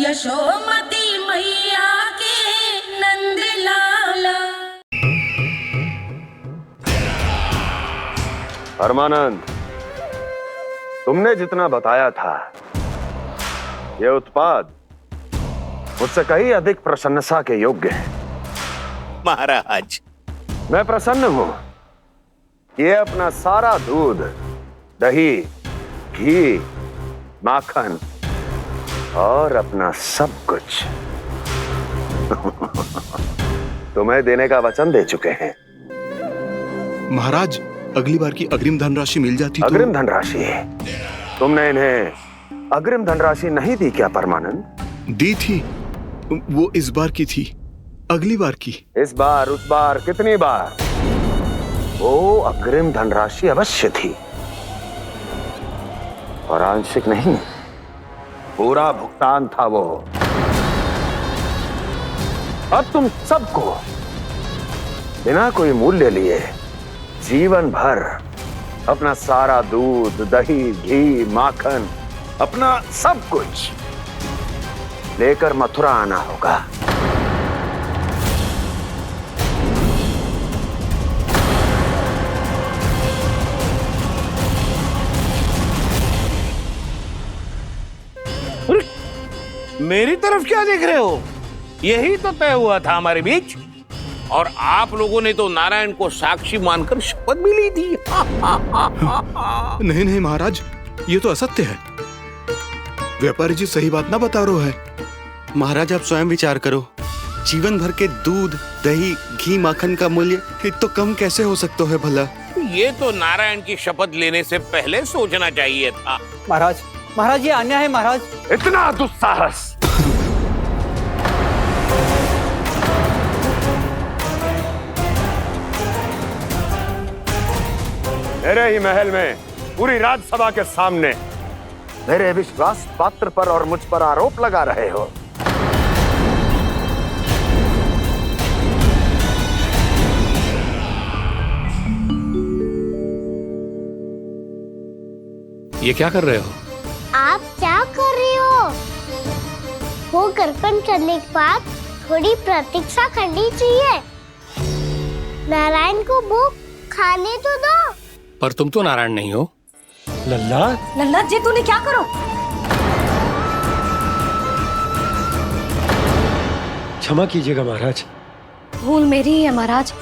यशोमती मैया के नंद लाला। परमानंद, तुमने जितना बताया था ये उत्पाद मुझसे कहीं अधिक प्रशंसा के योग्य है। महाराज, मैं प्रसन्न हूं। ये अपना सारा दूध, दही, घी, माखन और अपना सब कुछ तुम्हें देने का वचन दे चुके हैं। महाराज, अगली बार की अग्रिम धनराशि मिल जाती तो। अग्रिम धनराशि? तुमने इन्हें अग्रिम धनराशि नहीं दी क्या परमानंद? दी थी, वो इस बार की थी, अगली बार की। इस बार, उस बार, कितनी बार? वो अग्रिम धनराशि अवश्य थी और आंशिक नहीं, पूरा भुगतान था वो। अब तुम सबको बिना कोई मूल्य लिए जीवन भर अपना सारा दूध, दही, घी, माखन, अपना सब कुछ लेकर मथुरा आना होगा। मेरी तरफ क्या देख रहे हो? यही तो तय हुआ था हमारे बीच, और आप लोगों ने तो नारायण को साक्षी मानकर शपथ भी ली थी। नहीं नहीं महाराज, ये तो असत्य है। व्यापारी जी सही बात ना बता रहे है। महाराज, आप स्वयं विचार करो, जीवन भर के दूध, दही, घी, माखन का मूल्य तो कम कैसे हो सकता है भला? ये तो नारायण की शपथ लेने से पहले सोचना चाहिए था। महाराज, महाराज, ये अन्याय है महाराज। इतना दुस्साहस! मेरे ही महल में पूरी राज्यसभा के सामने मेरे विश्वास पात्र पर और मुझ पर आरोप लगा रहे हो। ये क्या कर रहे हो? आप क्या कर रहे हो? वो गरपन करने के बाद थोड़ी प्रतीक्षा करनी चाहिए। नारायण को भूख खाने तो दो। पर तुम तो नारायण नहीं हो। लल्ला, लल्ला जी, तूने क्या करो? क्षमा कीजिएगा महाराज। भूल मेरी ही है महाराज।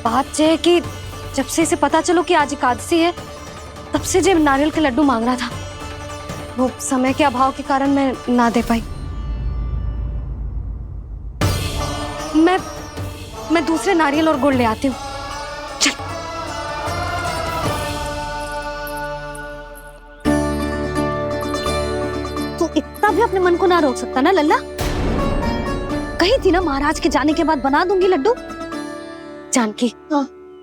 बात यह है कि जब से इसे पता चलो कि आज एकादशी है, तब से जब नारियल के लड्डू मांग रहा था, वो समय के अभाव के कारण मैं ना दे पाई। मैं दूसरे नारियल और गुड़ ले आती हूँ। चल। तू इतना भी अपने मन को ना रोक सकता ना लल्ला? कही थी ना महाराज के जाने के बाद बना दूंगी लड्डू। जानकी,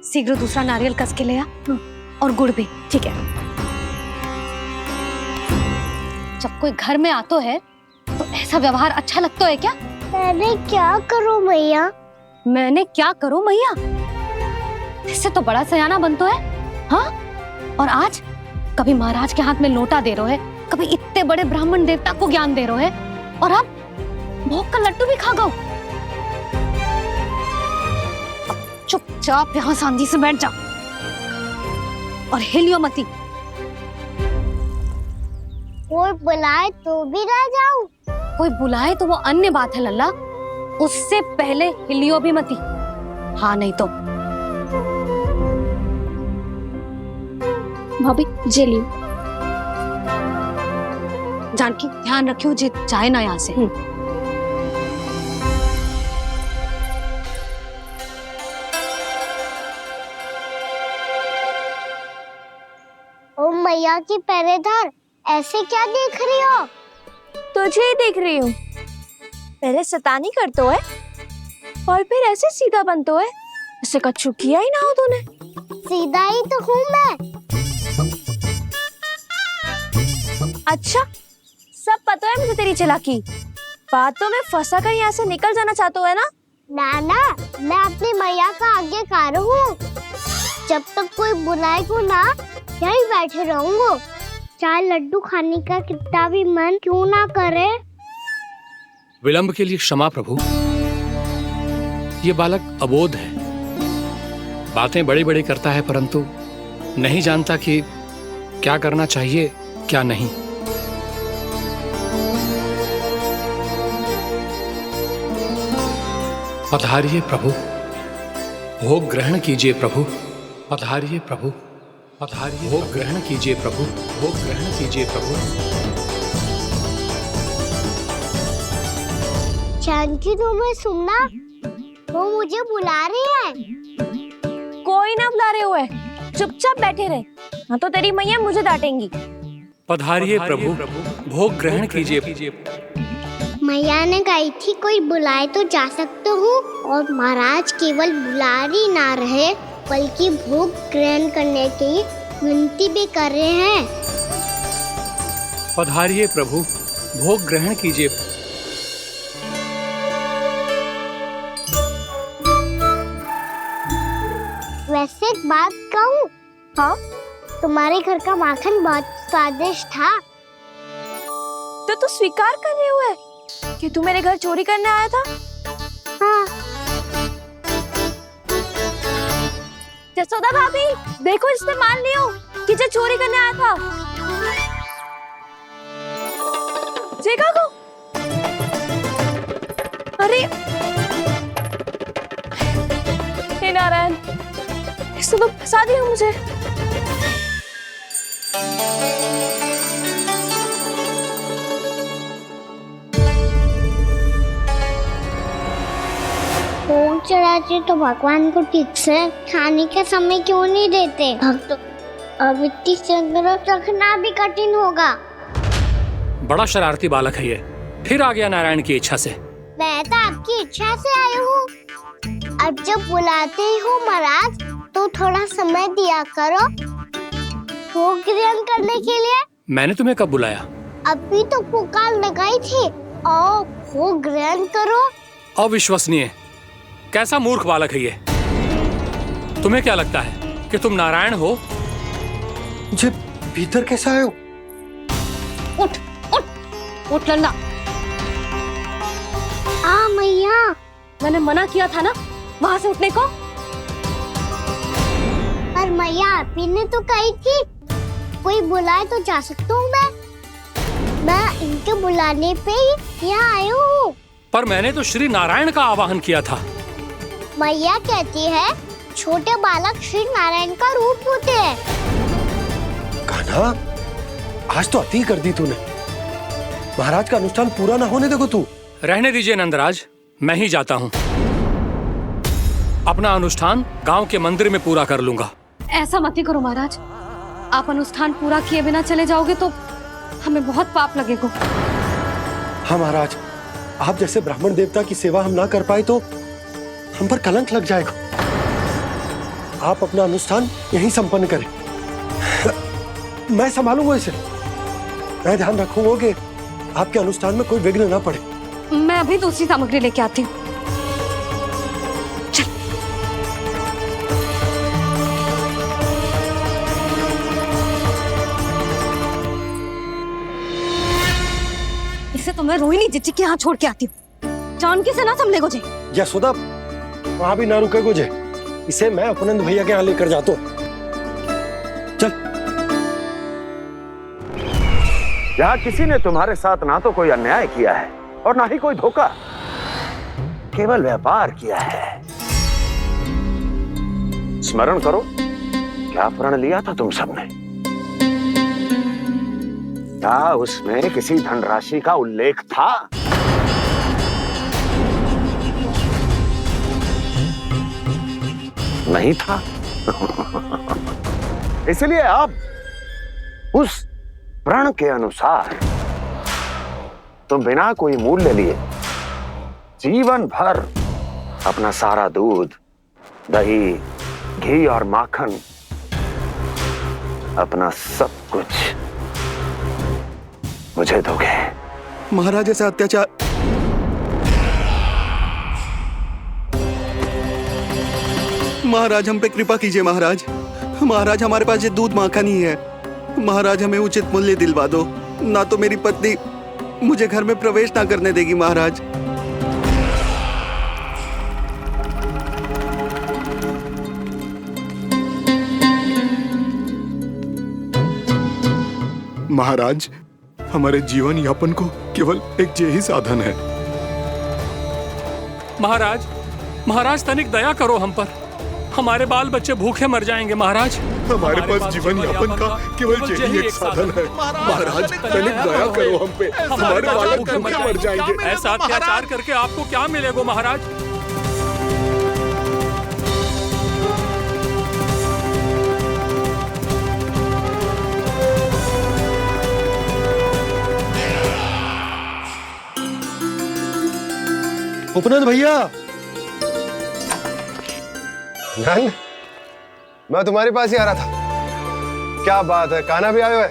शीघ्र दूसरा नारियल कस के ले आ, और गुड़ भी। ठीक है। जब कोई घर में आतो है तो ऐसा व्यवहार अच्छा लगता है क्या? मैंने क्या करूं मैया? मैंने क्या करूं मैया? इससे तो बड़ा सयाना बनतो है। हाँ? और आज कभी महाराज के हाथ में लोटा दे रहे है, कभी इतने बड़े ब्राह्मण देवता को ज्ञान दे रहे है, और अब भोग का लड्डू भी खा गो। चुपचाप यहाँ शांति से बैठ जा और हिलियो मती। कोई बुलाए तो भी ना जाऊं? कोई बुलाए तो वो अन्य बात है लल्ला, उससे पहले हिलियो भी मती। हाँ नहीं तो। भाभी जेली। जानकी, ध्यान रखियो जे जाए ना यहाँ से। ओ मैया की पहरेदार, ऐसे क्या देख रही हो? तुझे ही देख रही हूँ। पहले शैतानी करतो है और फिर ऐसे सीधा बनतो है, ऐसे कछु किया ही ना हो तूने। सीधा ही तो हूँ मैं। अच्छा, सब पता है मुझे तेरी चालाकी। बातों में फंसा कर यहाँ से निकल जाना चाहते है ना? नाना, मैं अपनी मैया का आज्ञाकार हूँ। जब तक कोई बुलाएगा ना, यहीं बैठे रहूंगा, चाहे लड्डू खाने का कितना भी मन क्यों ना करे। विलंब के लिए क्षमा प्रभु। ये बालक अबोध है, बातें बड़ी बड़ी करता है परंतु नहीं जानता कि क्या करना चाहिए क्या नहीं। पधारिए प्रभु, भोग ग्रहण कीजिए प्रभु। पधारिए प्रभु, पधारिए, भोग ग्रहण कीजिए प्रभु, भोग ग्रहण कीजिए प्रभु। जानकी तुम्हें सुनना, वो मुझे बुला रही है। कोई ना बुला रहे हुए, चुपचाप बैठे रहे, हाँ तो तेरी मैया मुझे डांटेंगी। पधारिए प्रभु, भोग ग्रहण कीजिए। मैया ने कही थी कोई बुलाए तो जा सकते हूँ, और महाराज केवल बुला ही ना रहे बल्कि भोग ग्रहण करने की विनती भी कर रहे हैं। पधारिए प्रभु, भोग ग्रहण कीजिए। वैसे एक बात कहूँ? हाँ? तुम्हारे घर का माखन बहुत स्वादिष्ट था। तो तू स्वीकार कर रहे हुए कि तू मेरे घर चोरी करने आया था? हाँ। जसोदा भाभी, देखो इसने मान लियो कि जो चोरी करने आया था। देखा को? अरे हे नारायण, इसने तो फंसा दिया मुझे। भोग चढ़ाते तो भगवान को ठीक से खाने का समय क्यों नहीं देते? भक्त अब इतनी संग्रह रखना भी कठिन होगा। बड़ा शरारती बालक है ये, फिर आ गया नारायण की इच्छा से। मैं तो आपकी इच्छा से आई हूँ। अब जब बुलाते हो महाराज तो थोड़ा समय दिया करो भोग ग्रहण करने के लिए। मैंने तुम्हें कब बुलाया? अभी तो पुकार लगाई थी, आओ भोग ग्रहण करो। अविश्वसनीय, कैसा मूर्ख बालक है ये। तुम्हें क्या लगता है कि तुम नारायण हो? मुझे भीतर कैसे आए हो? उठ उठ उठ लल्ला। मैया, मैंने मना किया था ना वहां से उठने को। पर मैया आपी ने तो कही थी कोई बुलाए तो जा सकता हूँ। मैं इनके बुलाने पे ही यहाँ आई हूँ। पर मैंने तो श्री नारायण का आवाहन किया था। मैया कहती है छोटे बालक श्री नारायण का रूप होते हैं। कान्हा, आज तो अति कर दी तूने। महाराज का अनुष्ठान पूरा ना होने देखो तू। रहने दीजिए नंदराज, मैं ही जाता हूँ। अपना अनुष्ठान गांव के मंदिर में पूरा कर लूंगा। ऐसा मत ही करो महाराज, आप अनुष्ठान पूरा किए बिना चले जाओगे तो हमें बहुत पाप लगेगा। हाँ महाराज, आप जैसे ब्राह्मण देवता की सेवा हम ना कर पाए तो हम पर कलंक लग जाएगा। आप अपना अनुष्ठान यहीं संपन्न करें, मैं संभालूंगा इसे। मैं ध्यान रखूंगा कि आपके अनुष्ठान में कोई विघ्न ना पड़े। मैं अभी दूसरी सामग्री लेके आती हूँ। इसे तो मैं रोहिणी जीजी के यहाँ छोड़ के आती हूँ। जानकी से ना संभले गुजे। यशोदा, वहां भी ना रुके गुजे। इसे मैं अपनंद भैया के यहाँ लेकर जाता हूँ। चल। यहाँ किसी ने तुम्हारे साथ ना तो कोई अन्याय किया है और ना ही कोई धोखा, केवल व्यापार किया है। स्मरण करो, क्या प्रण लिया था तुम सबने? क्या उसमें किसी धनराशि का उल्लेख था? नहीं था। इसलिए अब उस प्रण के अनुसार तुम बिना कोई मूल्य लिए जीवन भर अपना सारा दूध, दही, घी और माखन, अपना सब कुछ मुझे दोगे। महाराज ऐसा अत्याचार। महाराज हम पे कृपा कीजिए। महाराज, महाराज हमारे पास ये दूध माखन ही है। महाराज हमें उचित मूल्य दिलवा दो, ना तो मेरी पत्नी मुझे घर में प्रवेश ना करने देगी महाराज। महाराज, हमारे जीवन यापन को केवल एक यही साधन है। महाराज, महाराज तनिक दया करो हम पर। हमारे बाल बच्चे भूखे मर जाएंगे महाराज। हमारे पास जीवन यापन का केवल यही एक साधन है। महाराज, तनिक दया करो हम पे। हमारे बालक भूखे मर जाएंगे। ऐसा अत्याचार करके आपको क्या मिलेगा महाराज? उपनंद भैया। नंद, मैं तुम्हारे पास ही आ रहा था। क्या बात है, कान्हा भी आए हुए?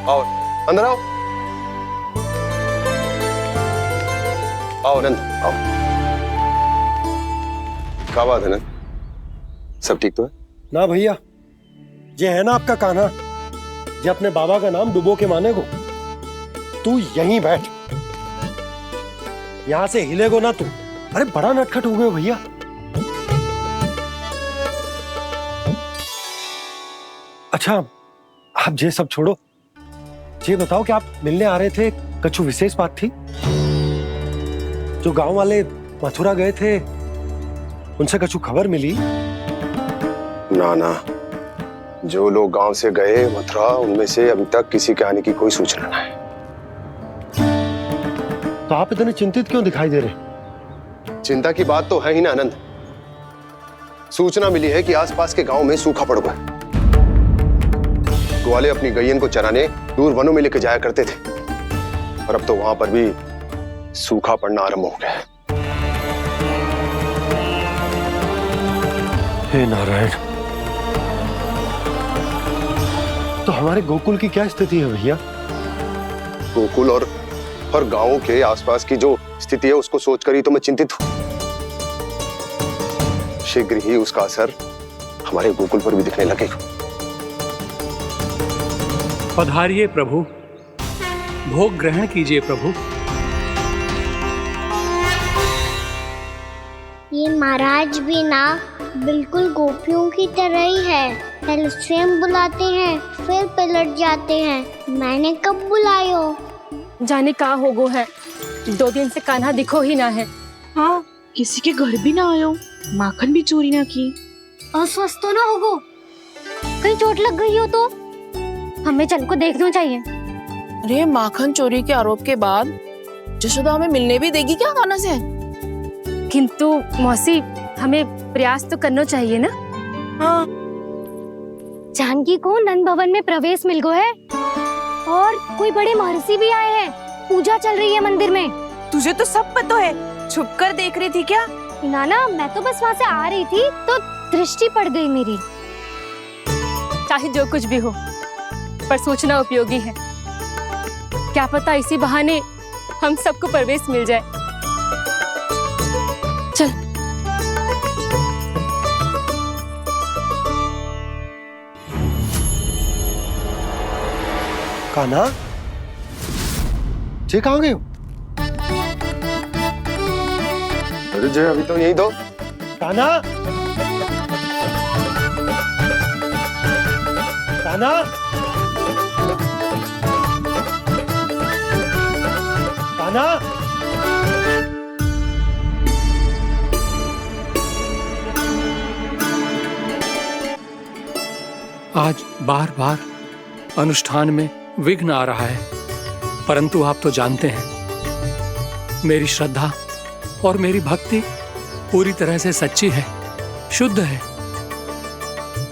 आओ अंदर आओ। आओ नंद आओ। क्या बात है नंद, सब ठीक तो है ना भैया? ये है ना आपका कान्हा, ये अपने बाबा का नाम डुबो के माने को। तू यहीं बैठ, यहां से हिलेगो ना तू। अरे बड़ा नटखट हो गए भैया। अच्छा, आप ये सब छोड़ो, ये बताओ कि आप मिलने आ रहे थे, कछु विशेष बात थी? जो गांव वाले मथुरा गए थे, उनसे कछु खबर मिली? ना ना, जो लोग गांव से गए मथुरा, उनमें से अभी तक किसी के आने की कोई सूचना नहीं है। तो आप इतने चिंतित क्यों दिखाई दे रहे? चिंता की बात तो है ही ना आनंद। सूचना मिली है कि आसपास के गांव में सूखा पड़ गया। ग्वाले अपनी गैयन को चराने दूर वनों में लेके जाया करते थे, और अब तो वहां पर भी सूखा पड़ना आरंभ हो गया है। हे नारायण, तो हमारे गोकुल की क्या स्थिति है भैया? गोकुल और गांवों के आसपास की जो स्थिति है उसको सोचकर ही तो मैं चिंतित हूं। शीघ्र ही उसका असर हमारे गोकुल पर भी दिखने लगेगा। पधारिए प्रभु, भोग ग्रहण कीजिए प्रभु। ये महाराज भी ना बिल्कुल गोपियों की तरह ही है। पहले स्वयं बुलाते हैं, फिर पलट जाते हैं। मैंने कब बुलाई हो? जाने कहाँ होगो है, 2 दिन से कान्हा दिखो ही ना है। हाँ, किसी के घर भी ना आयो, माखन भी चोरी ना की। अस्वस्थ तो ना होगो, कहीं चोट लग गई हो तो? हमें चल को देखना चाहिए। अरे माखन चोरी के आरोप के बाद जशोदा हमें मिलने भी देगी क्या कान्हा से? किंतु मौसी, हमें प्रयास तो करना चाहिए ना। हाँ, जानकी को नंद भवन में प्रवेश मिल गो है, और कोई बड़े महर्षि भी आए हैं। पूजा चल रही है मंदिर में। तुझे तो सब पता है, छुप कर देख रही थी क्या? ना, मैं तो बस वहाँ से आ रही थी तो दृष्टि पड़ गई मेरी। चाहे जो कुछ भी हो, पर सूचना उपयोगी है। क्या पता इसी बहाने हम सबको प्रवेश मिल जाए। चल। कान्हा, जे कहाँ गए हो? अरे जय, अभी तो यही दो। कान्हा, कान्हा, कान्हा। आज बार बार अनुष्ठान में विघ्न आ रहा है, परंतु आप तो जानते हैं मेरी श्रद्धा और मेरी भक्ति पूरी तरह से सच्ची है, शुद्ध है।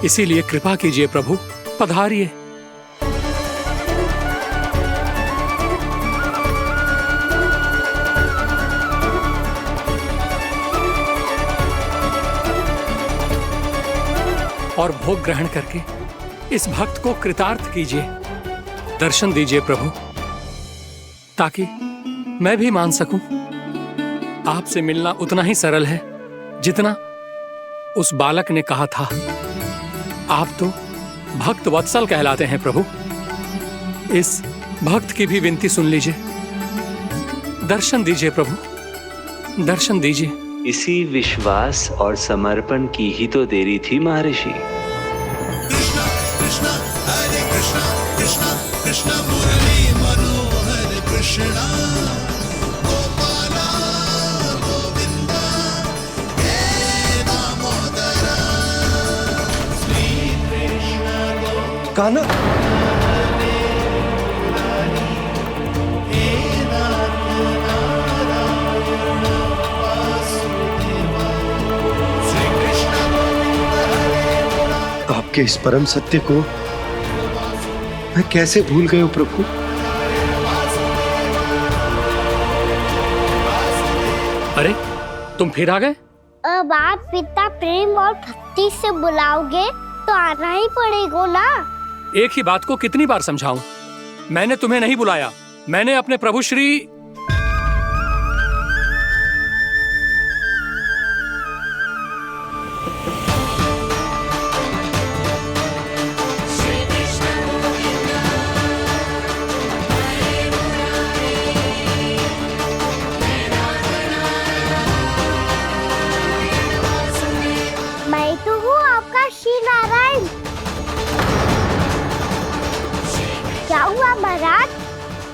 इसीलिए कृपा कीजिए प्रभु, पधारिए। और भोग ग्रहण करके इस भक्त को कृतार्थ कीजिए। दर्शन दीजिए प्रभु, ताकि मैं भी मान सकूं। आपसे मिलना उतना ही सरल है जितना उस बालक ने कहा था। आप तो भक्त वत्सल कहलाते हैं प्रभु। इस भक्त की भी विनती सुन लीजिए। दर्शन दीजिए प्रभु, दर्शन दीजिए। इसी विश्वास और समर्पण की ही तो देरी थी महर्षि। कृष्णा कृष्णा हरे कृष्णा कृष्णा कृष्णा मुरली मनोहर कृष्णा गोपाला गोविंदा हे दामोदरा श्री कृष्ण कान्हा आपके इस परम सत्य को मैं कैसे भूल गया प्रभु। अरे तुम फिर आ गए? अब आप पिता प्रेम और भक्ति से बुलाओगे तो आना ही पड़ेगा ना। एक ही बात को कितनी बार समझाऊं? मैंने तुम्हें नहीं बुलाया, मैंने अपने प्रभु श्री मैं तो हूँ आपका श्री नारायण। क्या हुआ महाराज,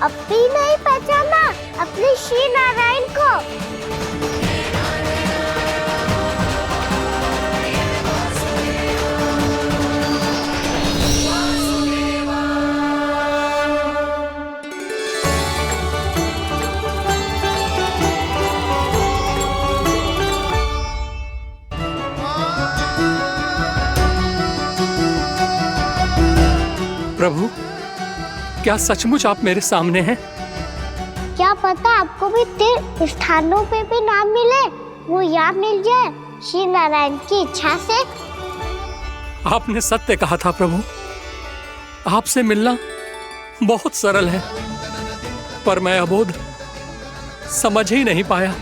अब भी नहीं पहचाना अपने श्री नारायण को? प्रभु, क्या सचमुच आप मेरे सामने हैं? क्या पता आपको भी तीर्थ स्थानों पे भी नाम मिले, वो यहाँ मिल जाए श्री नारायण की इच्छा से। आपने सत्य कहा था प्रभु, आपसे मिलना बहुत सरल है, पर मैं अबोध समझ ही नहीं पाया।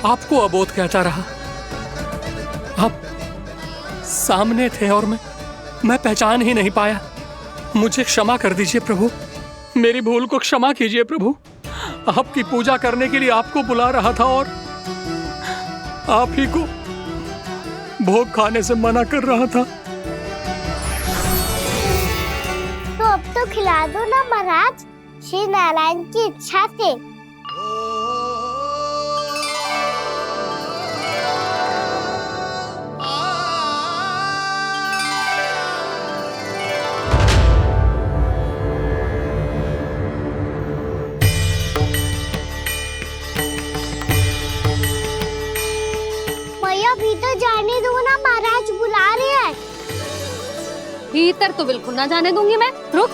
आपको अबोध कहता रहा। आप सामने थे और मैं पहचान ही नहीं पाया। मुझे क्षमा कर दीजिए प्रभु, मेरी भूल को क्षमा कीजिए प्रभु। आपकी पूजा करने के लिए आपको बुला रहा था और आप ही को भोग खाने से मना कर रहा था। तो अब तो खिला दो ना महाराज, श्री नारायण की इच्छा से। भीतर जाने दो ना, महाराज बुला रहे हैं। भीतर तो बिल्कुल ना जाने दूंगी मैं, रुक।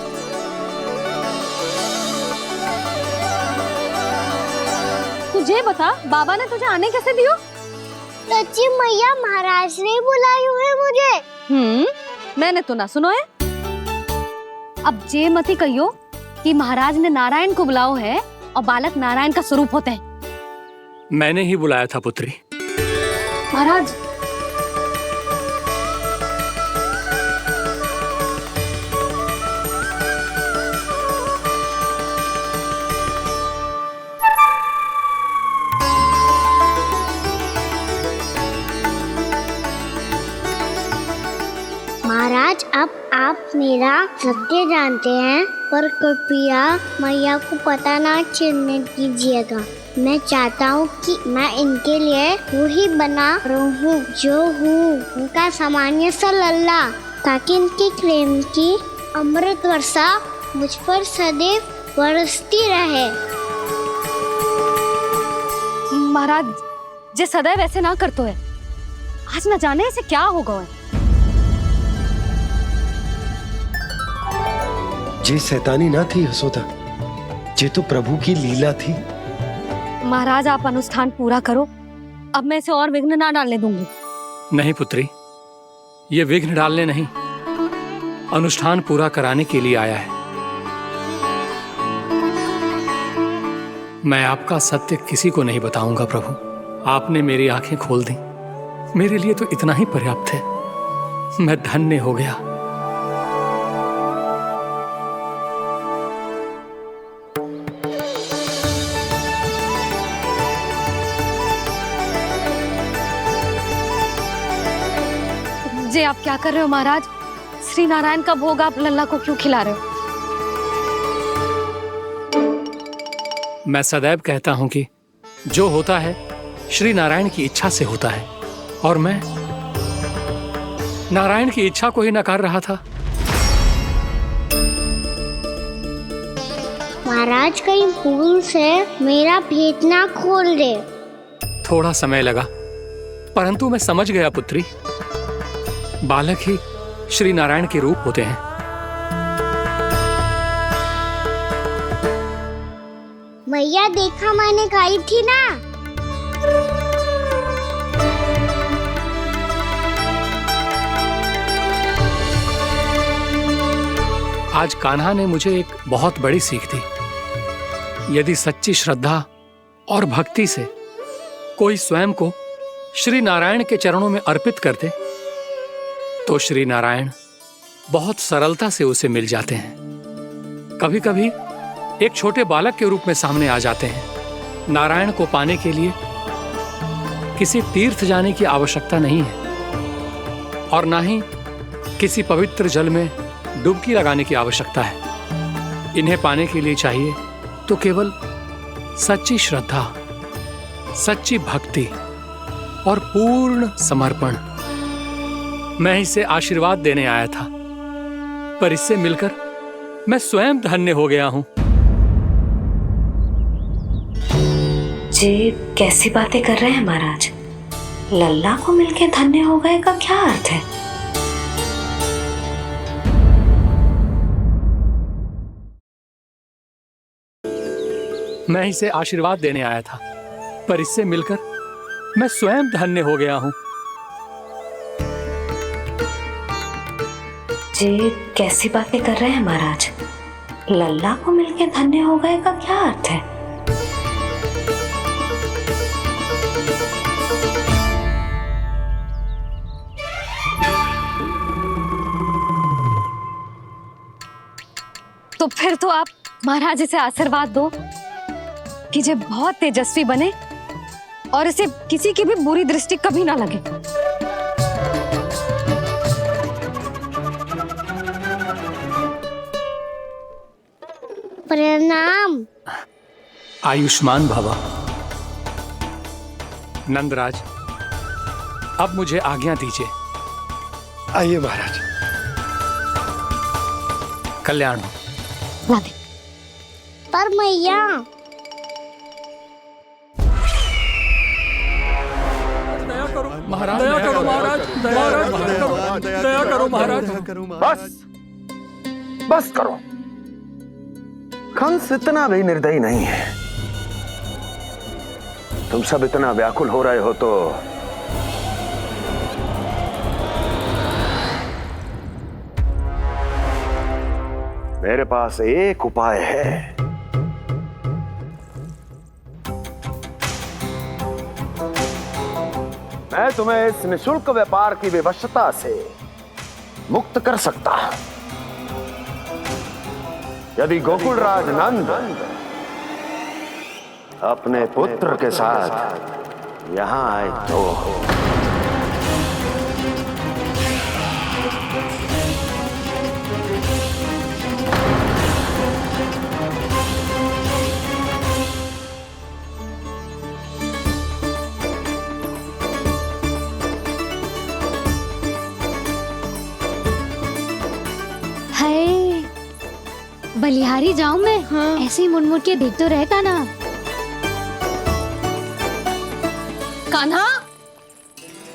तुझे बता, बाबा ने तुझे आने कैसे दियो? सच्ची मैया, महाराज ने बुलाई हुई मुझे। मैंने तो ना सुनो है। अब जे मती कहियो कि महाराज ने नारायण को बुलाओ है और बालक नारायण का स्वरूप होते हैं। मैंने ही बुलाया था पुत्री। महाराज, महाराज अब आप मेरा सत्य जानते हैं, पर कृपया मैया को पता ना चलने दीजिएगा। मैं चाहता हूँ कि मैं इनके लिए वही बना रहूँ जो हूँ, उनका सामान्य सा लल्ला, ताकि इनके प्रेम की अमृत वर्षा मुझ पर सदैव बरसती रहे। महाराज जे सदैव ऐसे ना करतो है, आज न जाने इसे क्या होगा है। जे शैतानी ना थी यशोदा, जे तो प्रभु की लीला थी। महाराज आप अनुष्ठान पूरा करो, अब मैं इसे और विघ्न ना डालने दूंगी। नहीं पुत्री, ये विघ्न डालने नहीं, अनुष्ठान पूरा कराने के लिए आया है। मैं आपका सत्य किसी को नहीं बताऊंगा प्रभु। आपने मेरी आंखें खोल दी, मेरे लिए तो इतना ही पर्याप्त है। मैं धन्य हो गया। जी आप क्या कर रहे हो महाराज? श्री नारायण का भोग आप लल्ला को क्यों खिला रहे हो? मैं सदैव कहता हूं कि जो होता है श्री नारायण की इच्छा से होता है, और मैं नारायण की इच्छा को ही नकार रहा था। महाराज कहीं भूल से मेरा भेद ना खोल दे। थोड़ा समय लगा, परंतु मैं समझ गया पुत्री। बालक ही श्री नारायण के रूप होते हैं। मैया देखा मैंने खाई थी ना। आज कान्हा ने मुझे एक बहुत बड़ी सीख दी। यदि सच्ची श्रद्धा और भक्ति से कोई स्वयं को श्री नारायण के चरणों में अर्पित कर दे तो श्री नारायण बहुत सरलता से उसे मिल जाते हैं। कभी कभी एक छोटे बालक के रूप में सामने आ जाते हैं। नारायण को पाने के लिए किसी तीर्थ जाने की आवश्यकता नहीं है और ना ही किसी पवित्र जल में डुबकी लगाने की आवश्यकता है। इन्हें पाने के लिए चाहिए तो केवल सच्ची श्रद्धा, सच्ची भक्ति और पूर्ण समर्पण। मैं इसे आशीर्वाद देने आया था, पर इससे मिलकर मैं स्वयं धन्य हो गया हूं। जी कैसी बातें कर रहे हैं महाराज? लल्ला को मिलके धन्य हो गए का क्या अर्थ है? मैं इसे आशीर्वाद देने आया था, पर इससे मिलकर मैं स्वयं धन्य हो गया हूं। जी कैसी बातें कर रहे हैं महाराज? लल्ला को मिलके धन्य हो गए का क्या अर्थ है? तो फिर तो आप महाराज इसे आशीर्वाद दो कि ये बहुत तेजस्वी बने और इसे किसी की भी बुरी दृष्टि कभी ना लगे। प्रणाम। आयुष्मान भवा। नंदराज, अब मुझे आज्ञा दीजिए। आइए महाराज। कल्याण हो। पर मैया महाराज दया करो, महाराज दया करो महाराज। बस करो। कंस इतना भी निर्दयी नहीं है। तुम सब इतना व्याकुल हो रहे हो तो मेरे पास एक उपाय है। मैं तुम्हें इस निशुल्क व्यापार की विवशता से मुक्त कर सकता। यदि गोकुलराज नंद अपने पुत्र के साथ यहां आए तो बलिहारी जाऊं मैं? हाँ। ऐसे ही मुड़ मुड़ के देख तो रहे कान्हा। कान्हा,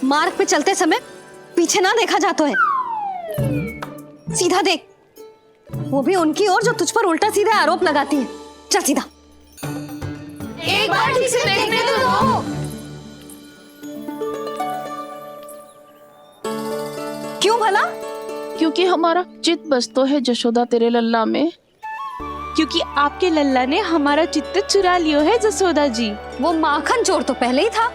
मार्ग पे चलते समय पीछे ना देखा जाता है। सीधा देख, वो भी उनकी ओर जो तुझ पर उल्टा सीधा आरोप लगाती है। चल सीधा। एक बार ठीक से देखने तो दो। क्यों भला? क्योंकि हमारा चित्त बसतो है जशोदा तेरे लल्ला में। क्योंकि आपके लल्ला ने हमारा चित्त चुरा लियो है जसोदा जी। वो माखन चोर तो पहले ही था,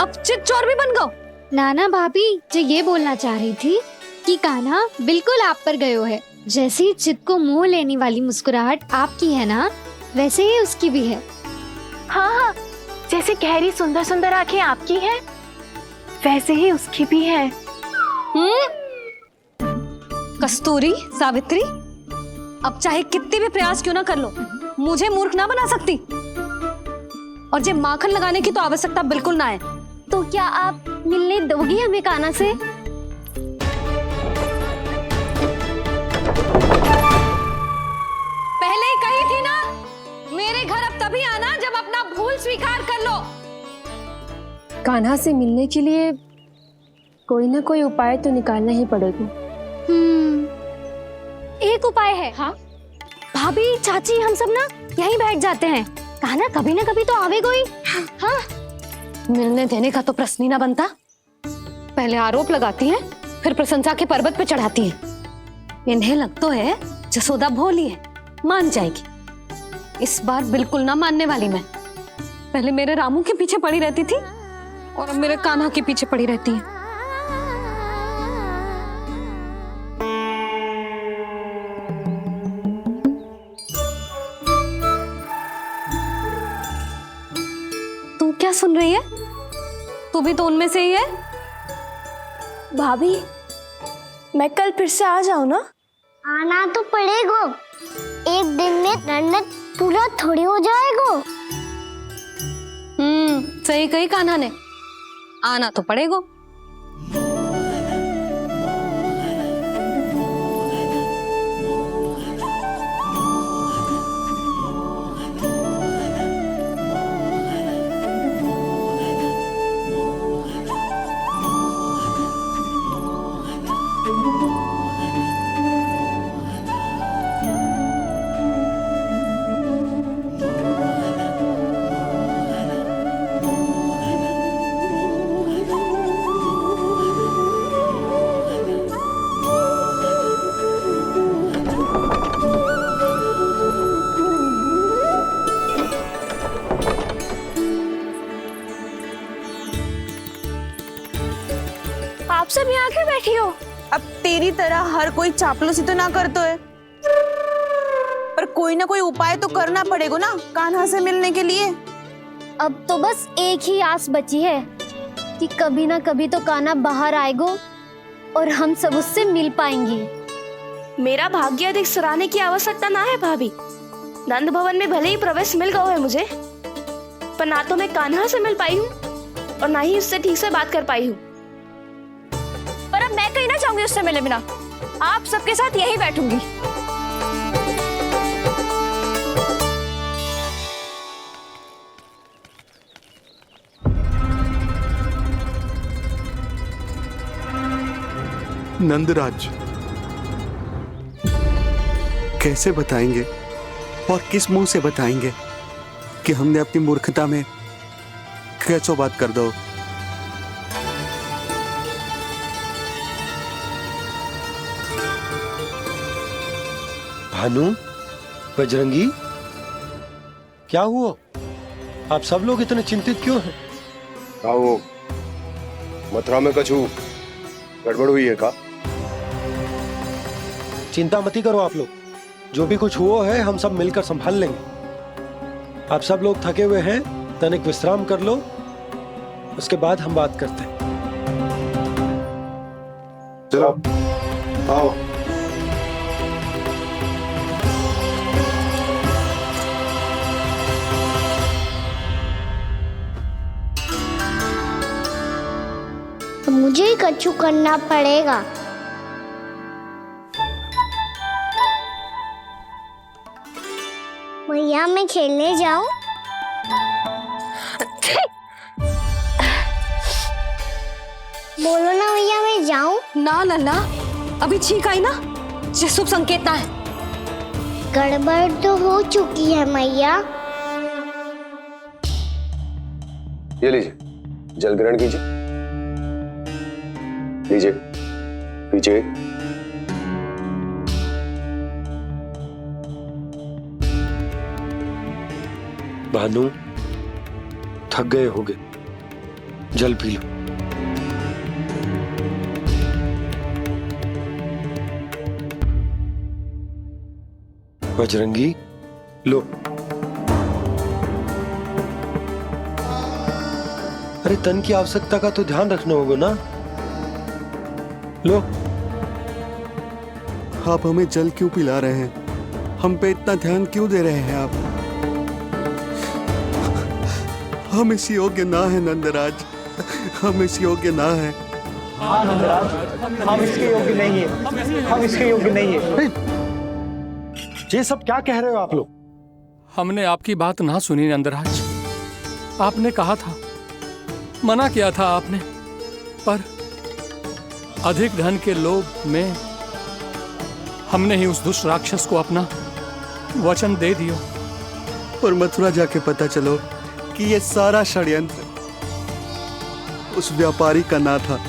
अब चित्त चोर भी बन गो। नाना भाभी जो ये बोलना चाह रही थी कि कान्हा बिल्कुल आप पर गयो है। जैसे ही चित्त को मोह लेने वाली मुस्कुराहट आपकी है ना, वैसे ही उसकी भी है। हाँ हाँ, जैसे गहरी सुंदर सुंदर आंखें आपकी हैं, वैसे ही उसकी भी है। कस्तूरी, सावित्री, अब चाहे कितने भी प्रयास क्यों ना कर लो, मुझे मूर्ख ना बना सकती। और जब माखन लगाने की तो आवश्यकता बिल्कुल ना है। तो क्या आप मिलने दोगी हमें कान्हा से? पहले ही कही थी ना, मेरे घर अब तभी आना जब अपना भूल स्वीकार कर लो। कान्हा से मिलने के लिए कोई ना कोई उपाय तो निकालना ही पड़ेगा। एक उपाय है। हाँ? भाभी, चाची, हम सब ना यहीं बैठ जाते हैं। कान्हा कभी ना कभी तो आवेगा ही। हाँ। मिलने देने का तो प्रश्न ही ना बनता। पहले आरोप लगाती हैं, फिर प्रशंसा के पर्वत पे चढ़ाती हैं। इन्हें लग तो है जसोदा भोली है, मान जाएगी। इस बार बिल्कुल ना मानने वाली मैं। पहले मेरे रामू के पीछे पड़ी रहती थी और अब मेरे कान्हा के पीछे पड़ी रहती है। तू क्या सुन रही है? तू भी तो उनमें से ही है। भाभी, मैं कल फिर से आ जाऊं ना? आना तो पड़ेगा। एक दिन में रन्नत पूरा थोड़ी हो जाएगा। सही कही कान्हा ने, आना तो पड़ेगा। आप सब यहाँ आके बैठी हो? अब तेरी तरह हर कोई चापलूसी तो ना करता है, पर कोई ना कोई उपाय तो करना पड़ेगा ना कान्हा से मिलने के लिए। अब तो बस एक ही आस बची है कि कभी ना कभी तो कान्हा बाहर आएगा और हम सब उससे मिल पाएंगे। मेरा भाग्य अधिक सराहने की आवश्यकता ना है भाभी। नंद भवन में भले ही प्रवेश मिल गया है मुझे, पर ना तो मैं कान्हा से मिल पाई हूँ और ना ही उससे ठीक से बात कर पाई हूँ। पर अब मैं कहीं ना जाऊंगी उससे मिले बिना। आप सबके साथ यहीं बैठूंगी। नंदराज, कैसे बताएंगे और किस मुंह से बताएंगे कि हमने अपनी मूर्खता में कैसो बात कर दो। भानु, बजरंगी, क्या हुआ? आप सब लोग इतने चिंतित क्यों हैं? क्या हो? मथुरा में कछु गड़बड़ हुई है का? चिंता मती करो आप लोग, जो भी कुछ हुआ है हम सब मिलकर संभाल लेंगे। आप सब लोग थके हुए हैं, तनिक विश्राम कर लो, उसके बाद हम बात करते हैं। चलो आओ। तो मुझे ही कछु करना पड़ेगा। मैया, मैं खेलने जाऊं? बोलो ना मैया, मैं जाऊं? ना लल्ला, अभी छींक आई ना, ये शुभ संकेत ना है। गड़बड़ तो हो चुकी है मैया। ये लीजिए, जल ग्रहण कीजिए। लीजिए, पीछे। भानु, थक गए होगे, जल पी लो। बजरंगी, लो। अरे तन की आवश्यकता का तो ध्यान रखना होगा ना। लो। आप हमें जल क्यों पिला रहे हैं? हम पे इतना ध्यान क्यों दे रहे हैं आप? हम इस योग्य ना है नंदराज, हम इस योग्य ना है। हाँ नंदराज, हम इसके योग्य नहीं है, हम इसके योग्य नहीं है। ये सब क्या कह रहे हो आप लोग? हमने आपकी बात ना सुनी नंदराज। आपने कहा था, मना किया था आपने, पर अधिक धन के लोभ में हमने ही उस दुष्ट राक्षस को अपना वचन दे दिया। पर मथुरा जाके पता चलो कि ये सारा षड्यंत्र उस व्यापारी का ना था।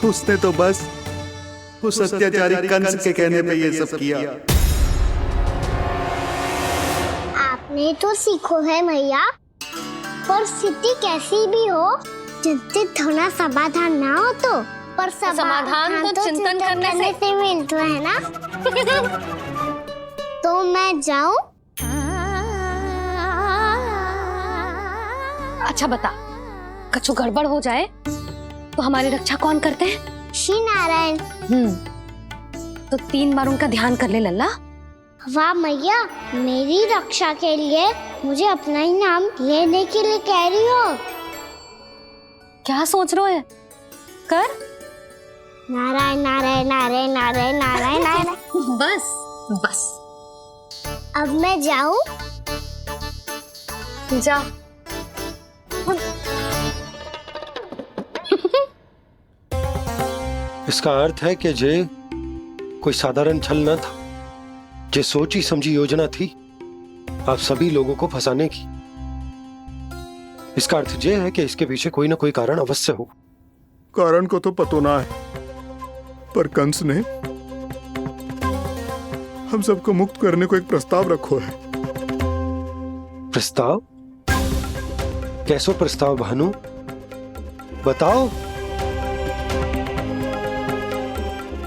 उसने तो बस उस अत्याचारी कंस के कहने पे ये सब किया। आपने तो सीखो है भैया, पर स्थिति कैसी भी हो, चिंतित होना समाधान ना हो तो, पर समाधान तो चिंतन करने से मिलता है ना। तो मैं जाऊं? अच्छा बता, कछु गड़बड़ हो जाए तो हमारी रक्षा कौन करते हैं? श्री नारायण। तो 3 बार उनका ध्यान कर ले लल्ला। वाह मैया, मेरी रक्षा के लिए मुझे अपना ही नाम लेने के लिए कह रही हो? क्या सोच रहे हो? कर नारायण नारायण नारायण नारायण नारायण नारायण। बस बस। अब मैं जाऊं? जा। इसका अर्थ है कि जे कोई साधारण छल न था, जे सोची समझी योजना थी आप सभी लोगों को फंसाने की। इसका अर्थ ये है कि इसके पीछे कोई ना कोई कारण अवश्य हो। कारण को तो पतो ना है, पर कंस ने हम सबको मुक्त करने को एक प्रस्ताव रखो है। प्रस्ताव? कैसो प्रस्ताव भानु, बताओ।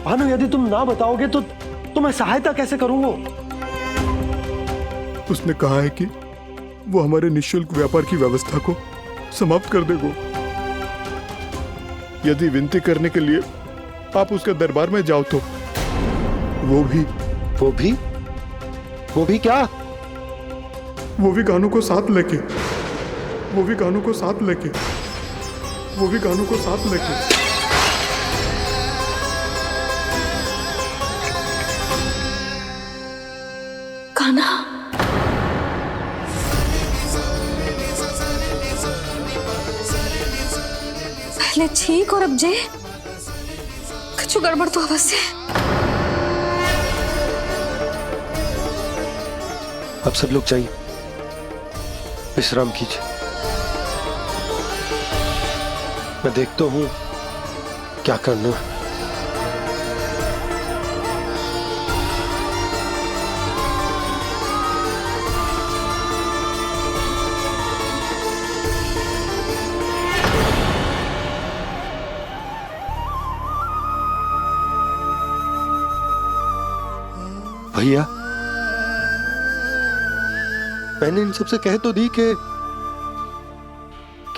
भानु, यदि तुम ना बताओगे तो मैं सहायता कैसे करूंगा? उसने कहा है कि वो हमारे निःशुल्क व्यापार की व्यवस्था को समाप्त कर देगा यदि विनती करने के लिए आप उसके दरबार में जाओ तो। वो भी क्या? वो भी गानों को साथ लेके, वो भी गानों को साथ लेके, वो भी गानों को साथ लेके। कान्हा, पहले ठीक और अब जे कुछ गड़बड़ तो अवश्य। अब सब लोग जाइए, विश्राम कीजिए। मैं देखता हूं क्या करना है। भैया, मैंने इन सबसे कह तो दी कि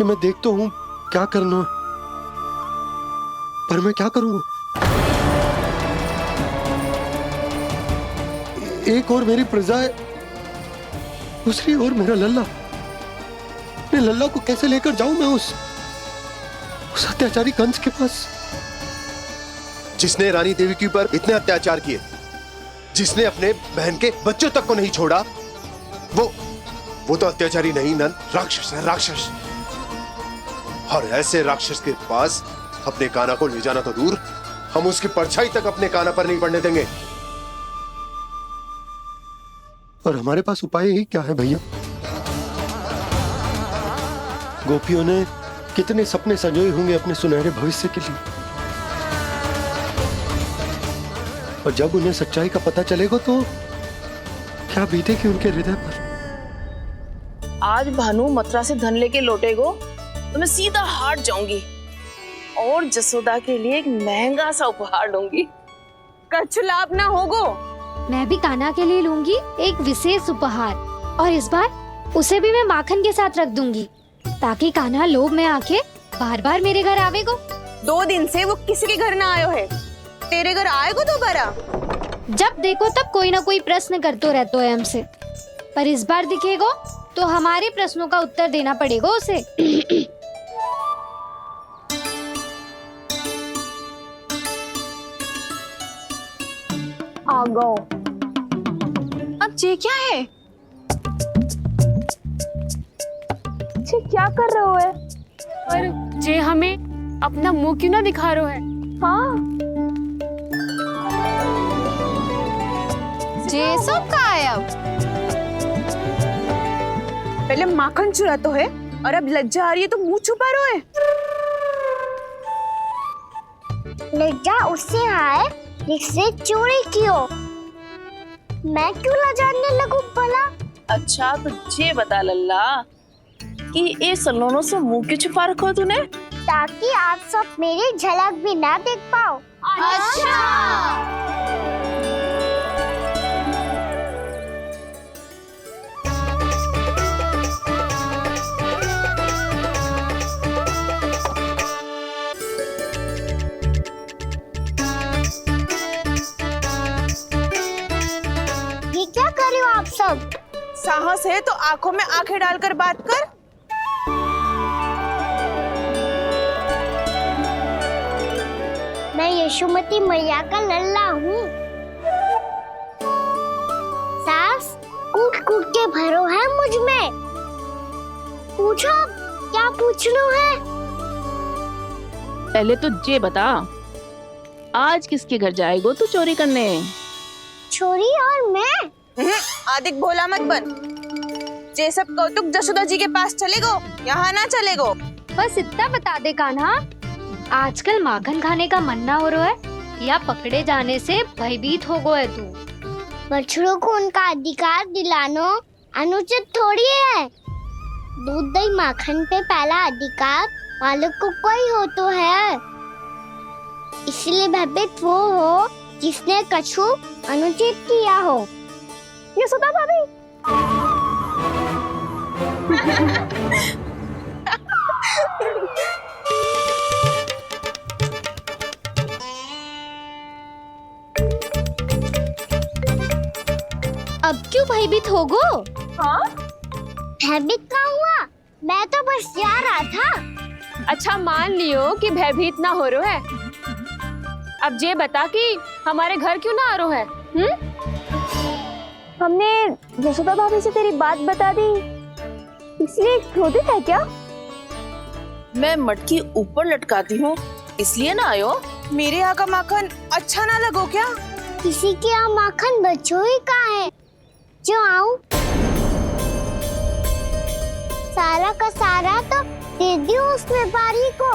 मैं देखता हूं क्या करना है, पर मैं क्या करूंगा? एक और मेरी प्रजा है, दूसरी ओर मेरा लल्ला। मैं लल्ला को कैसे लेकर जाऊं मैं उस अत्याचारी कंस के पास? जिसने रानी देवी के ऊपर इतने अत्याचार किए, जिसने अपने बहन के बच्चों तक को नहीं छोड़ा, वो तो अत्याचारी नहीं नन, राक्षस है, राक्षस। और ऐसे राक्षस के पास अपने कान्हा को ले जाना तो दूर, हम उसकी परछाई तक अपने कान्हा पर नहीं पड़ने देंगे। और हमारे पास उपाय ही क्या है भैया? गोपियों ने कितने सपने संजोए होंगे अपने सुनहरे भविष्य के लिए, और जब उन्हें सच्चाई का पता चलेगा तो क्या बीतेगी उनके हृदय पर? आज भानु मथुरा से धन लेके लौटेगो तो मैं सीधा हाट जाऊंगी और जसोदा के लिए एक महंगा सा उपहार दूंगी। कछु लाभ ना होगो। मैं भी कान्हा के लिए लूंगी एक विशेष उपहार, और इस बार उसे भी मैं माखन के साथ रख दूंगी, ताकि कान्हा लोभ में आके बार बार मेरे घर आवेगो। 2 दिन से वो किसी के घर ना आयो है। तेरे घर आएगो दोबारा? जब देखो तब कोई ना कोई प्रश्न करते रहते है हमसे, पर इस बार दिखेगो तो हमारे प्रश्नों का उत्तर देना पड़ेगा उसे। आ गो। अब ये क्या है? ये क्या कर रहे हो है? पर जे हमें अपना मुंह क्यों ना दिखा रहे है? हाँ, जे सब का है अब? पहले माखन चुरा तो है और अब लज्जा आ रही है तो मुंह छुपा रहे है। लज्जा उससे है जिससे चोरी कियो। मैं क्यों लजाने लगूं भला? अच्छा तो ये बता लल्ला कि ये सलोनों से मुंह क्यों छुपा रखो तूने? ताकि आप सब मेरी झलक भी ना देख पाओ। अच्छा। ये क्या कर रहे हो आप सब? साहस है तो आंखों में आंखें डालकर बात कर। मैं यशोमती मैया का लल्ला हूँ। सास कूट कूट के भरो है मुझ में। पूछो क्या पूछना है? पहले तो ये बता, आज किसके घर जाएगो तू चोरी करने? छोरी और मैं? आदिक भोला मत बन। ये सब कौतुक जसोदा जी के पास चलेगो, यहाँ ना चलेगो। बस इतना बता दे कान्हा, आजकल माखन खाने का मन ना हो रहा है या पकड़े जाने से भयभीत हो गए तू? बछड़ों को उनका अधिकार दिलाना अनुचित थोड़ी है। दूध दही माखन पे पहला अधिकार मालिक को कोई हो तो है। इसलिए भयभीत वो हो जिसने कछु अनुचित किया हो। यशोदा भाभी। अब क्यों भयभीत हो गो? हाँ? भयभीत क्या हुआ? मैं तो बस जा रहा था। अच्छा मान लियो कि भयभीत ना हो रहा है। अब ये बता कि हमारे घर क्यों ना आ रहा है? हमने यशोदा भाभी से तेरी बात बता दी, इसलिए क्रोधित है क्या? मैं मटकी ऊपर लटकाती हूँ इसलिए ना आयो? मेरे यहाँ का माखन अच्छा ना लगो क्या? किसी के यहाँ माखन बच्चों ही कहाँ है जो आऊं? सारा का सारा तो दे दियो उस व्यापारी को।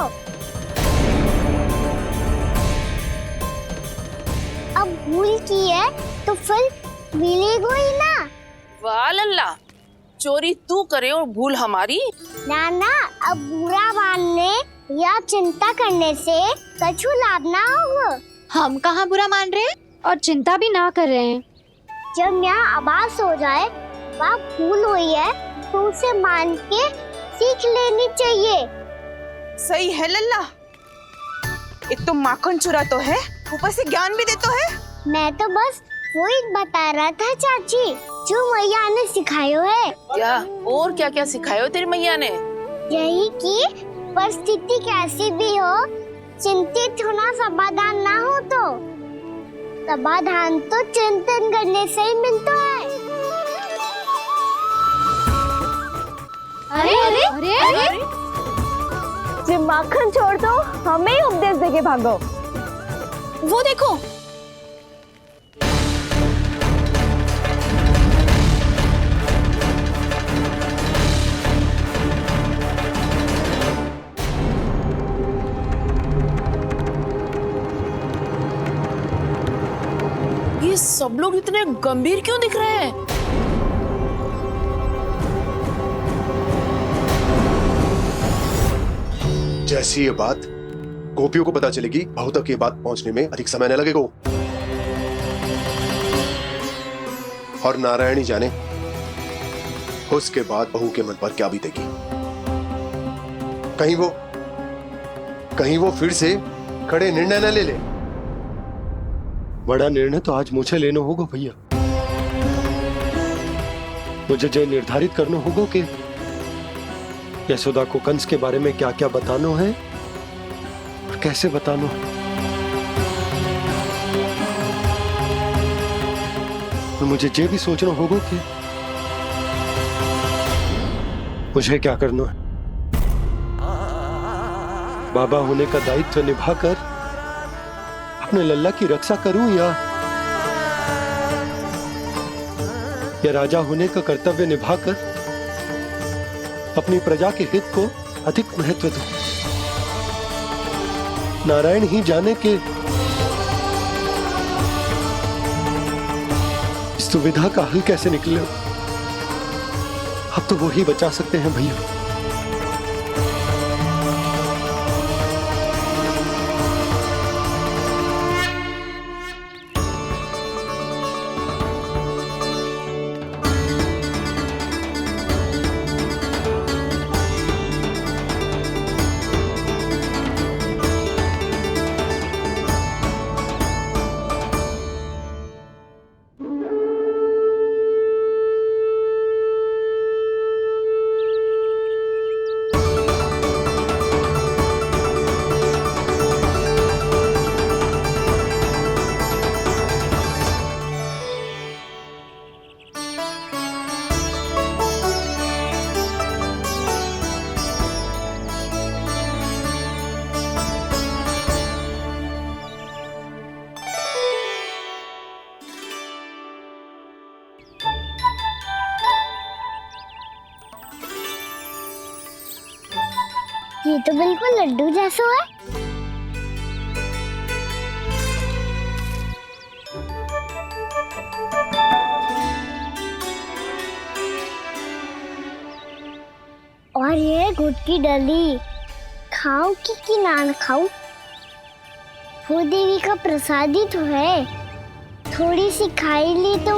अब भूल की है तो फिर मिलेगो ही ना। वाह लल्ला, चोरी तू करे और भूल हमारी। ना ना, अब बुरा मानने या चिंता करने से कछु लाभ ना होगा। हम कहाँ बुरा मान रहे हैं और चिंता भी ना कर रहे हैं। जब यहाँ आभास हो जाए वहाँ भूल हुई है तो उसे मान के सीख लेनी चाहिए। सही है लल्ला, एक तो माखन चुरा तो है, ऊपर से ज्ञान भी दे तो है। मैं तो बस वही बता रहा था चाची जो मैया ने सिखायो है। क्या और क्या क्या सिखायो तेरी मैया ने? यही कि परिस्थिति कैसी भी हो, चिंतित होना समाधान ना हो तो समाधान तो चिंतन करने से ही मिलता है। अरे अरे अरे, अरे? जो माखन छोड़ दो, हमें ही उपदेश देके भागो। वो देखो, ये सब लोग इतने गंभीर क्यों दिख रहे हैं? जैसी ये बात गोपियों को पता चलेगी, बहू तक ये बात पहुंचने में अधिक समय न लगेगा। और नारायणी जाने उसके बाद बहू के मन पर क्या बीतेगी। कहीं वो कहीं वो फिर से खड़े निर्णय न ले ले। बड़ा निर्णय तो आज मुझे लेना होगा भैया। मुझे जो निर्धारित करना होगा कि यशोदा को कंस के बारे में क्या क्या बताना है और कैसे बताना है। और मुझे ये भी सोचना होगा कि मुझे क्या करना है। बाबा होने का दायित्व निभाकर अपने लल्ला की रक्षा करूं या राजा होने का कर्तव्य निभाकर अपनी प्रजा के हित को अधिक महत्व दूं। नारायण ही जाने के इस दुविधा का हल कैसे निकले। अब तो वो ही बचा सकते हैं भैया। ये तो बिल्कुल लड्डू जैसा है। और ये गुड़ की डली खाऊं कि ना खाऊं? वो देवी का प्रसाद ही तो है, थोड़ी सी खाई ली तो।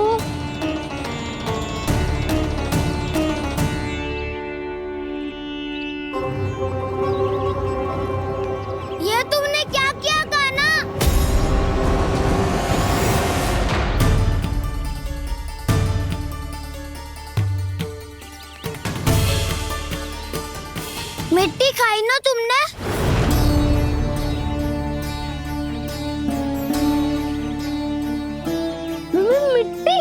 ये तुमने क्या किया कान्हा? मिट्टी खाई ना तुमने? मिट्टी?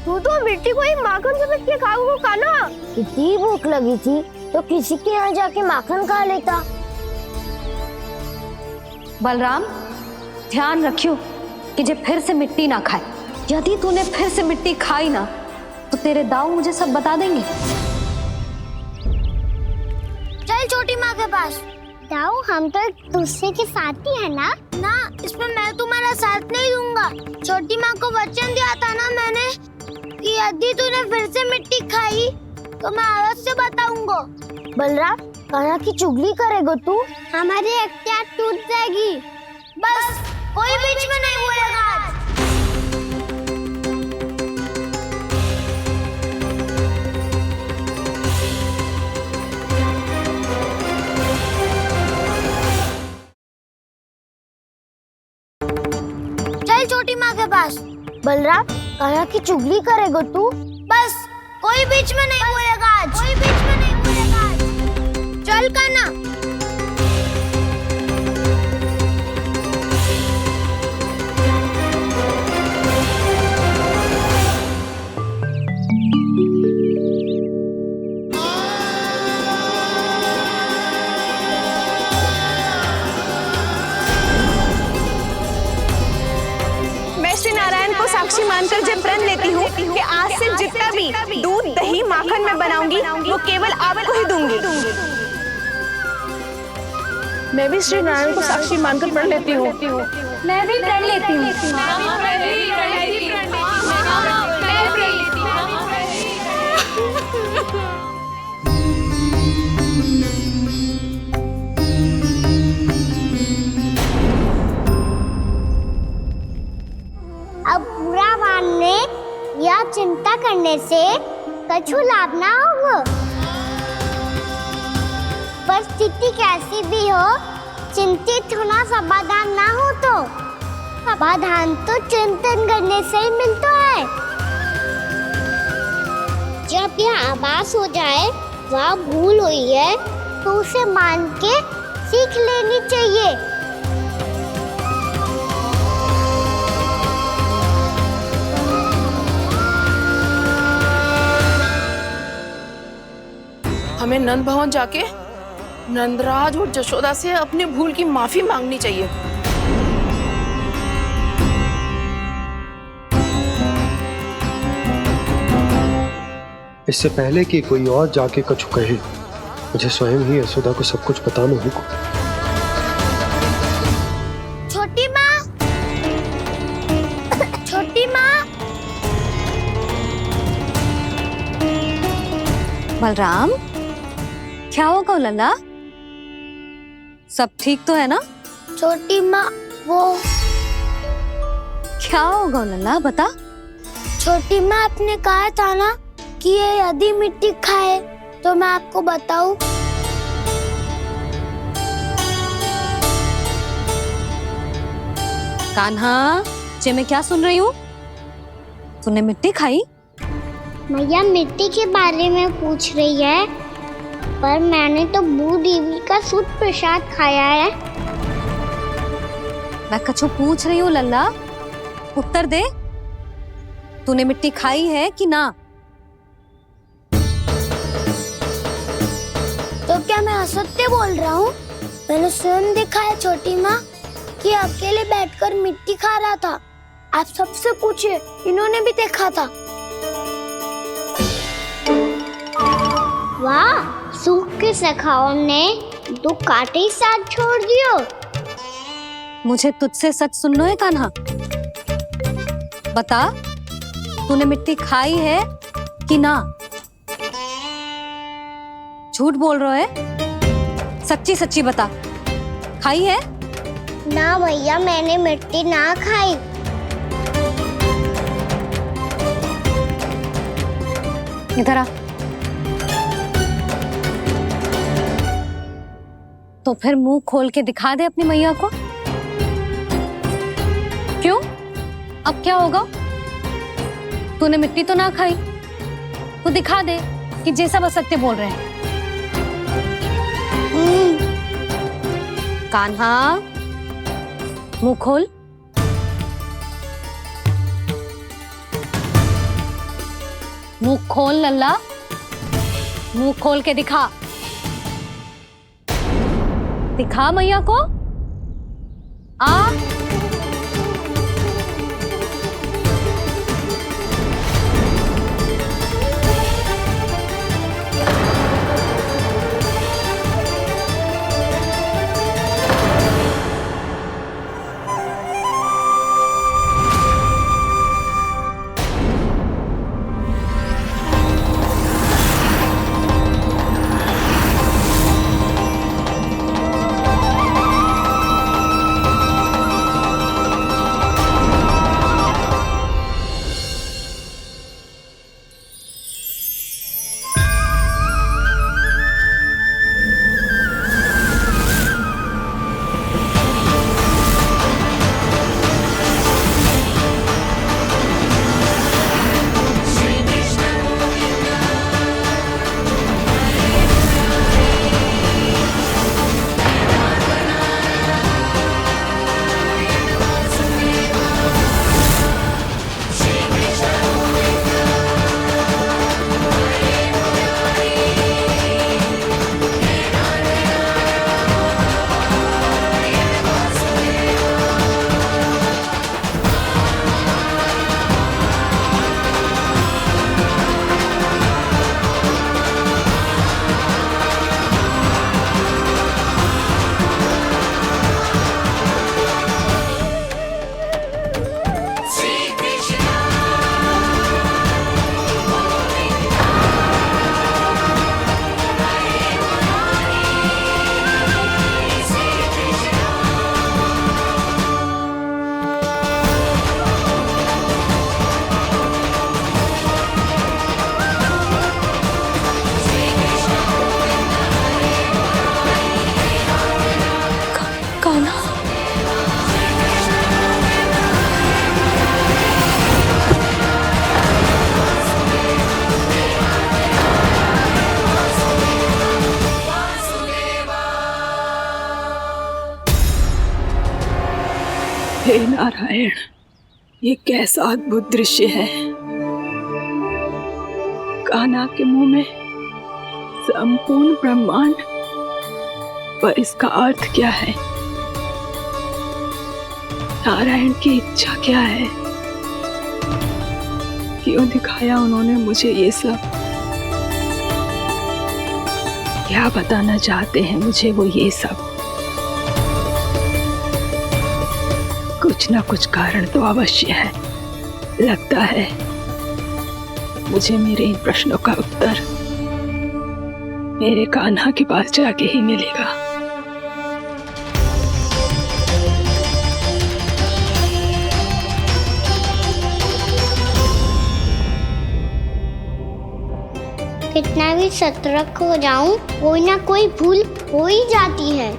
तू तो मिट्टी को ही माखन से पीट के खाओगे कान्हा। कितनी भूख लगी थी तो किसी के यहाँ जाके माखन खा लेता। बलराम, ध्यान रखियो कि जे फिर से मिट्टी ना खाए। यदि तूने फिर से मिट्टी खाई ना तो तेरे दाऊ मुझे सब बता देंगे। चल छोटी माँ के पास। दाऊ, हम तो एक दूसरे के साथी है ना? ना, इसमें मैं तुम्हारा साथ नहीं दूंगा। छोटी माँ को वचन दिया था ना मैंने कि यदि तूने फिर से मिट्टी खाई तो मैं अवश्य बताऊंगा। बलराम, कान्हा की चुगली करेगा तू? हमारी अख्तियार टूट जाएगी। बस कोई बीच में नहीं बोलेगा आज। चल छोटी माँ के पास। बलराम, कान्हा की चुगली करेगा तू? बस कोई बीच में नहीं बोलेगा आज। कोई बीच में नहीं बोलेगा आज। चल कान्हा। मैं श्री नारायण को साक्षी मानकर जब प्रण लेती हूँ कि आज से जितना भी दूध दही माखन मैं बनाऊंगी वो केवल आपको ही दूंगी। मैं भी श्री नारायण को साक्षी मानकर प्रण लेती हूँ। मैं भी प्रण लेती हूँ। अब बुरा मानने या चिंता करने से कछु लाभ ना होगा। परिस्थिति कैसी भी हो, चिंतित होना समाधान ना हो तो समाधान तो चिंतन करने से ही मिलता है। जब यह आभास हो जाए वह भूल हुई है तो उसे मान के सीख लेनी चाहिए। हमें नंद भवन जाके नंदराज और जशोदा से अपनी भूल की माफी मांगनी चाहिए। इससे पहले कि कोई और जाके कछु कहे, मुझे स्वयं ही यशोदा को सब कुछ बताना होगा। छोटी माँ, छोटी माँ। बलराम, क्या होगा लल्ला? सब ठीक तो है ना? छोटी माँ, वो क्या होगा लल्ला, बता। छोटी माँ, आपने कहा था ना कि ये यदि मिट्टी खाए तो मैं आपको बताऊं। कान्हा, जे मैं क्या सुन रही हूँ? तूने मिट्टी खाई? मैया मिट्टी के बारे में पूछ रही है, पर मैंने तो भू देवी का शुद्ध प्रसाद खाया है। मैं कछु पूछ रही हूँ लल्ला, उत्तर दे। तूने मिट्टी खाई है कि ना? तो क्या मैं असत्य बोल रहा हूँ? मैंने स्वयं देखा है छोटी माँ कि अकेले बैठकर मिट्टी खा रहा था। आप सबसे पूछिए, इन्होंने भी देखा था। वाह, सूख के सखाओं ने दो कांटे ही साथ छोड़ दियो। मुझे तुझसे सच सुनना है कान्हा। बता, तूने मिट्टी खाई है कि ना? झूठ बोल रहा है, सच्ची सच्ची बता, खाई है? ना भैया, मैंने मिट्टी ना खाई। इधर आ। तो फिर मुंह खोल के दिखा दे अपनी मैया को। क्यों? अब क्या होगा? तूने मिट्टी तो ना खाई, तो दिखा दे कि जैसा बस सत्य बोल रहे हैं। कान्हा, मुंह खोल। मुंह खोल लल्ला, मुंह खोल के दिखा। दिखा मैया को। आ हे नारायण, ये कैसा अद्भुत दृश्य है। कान्हा के मुंह में संपूर्ण ब्रह्मांड, पर इसका अर्थ क्या है? नारायण की इच्छा क्या है? क्यों दिखाया उन्होंने मुझे ये सब? क्या बताना चाहते हैं मुझे वो ये सब? कुछ ना कुछ कारण तो अवश्य है। लगता है मुझे मेरे इन प्रश्नों का उत्तर मेरे कान्हा के पास जाके ही मिलेगा। कितना भी सतर्क हो जाऊं, कोई ना कोई भूल हो ही जाती है।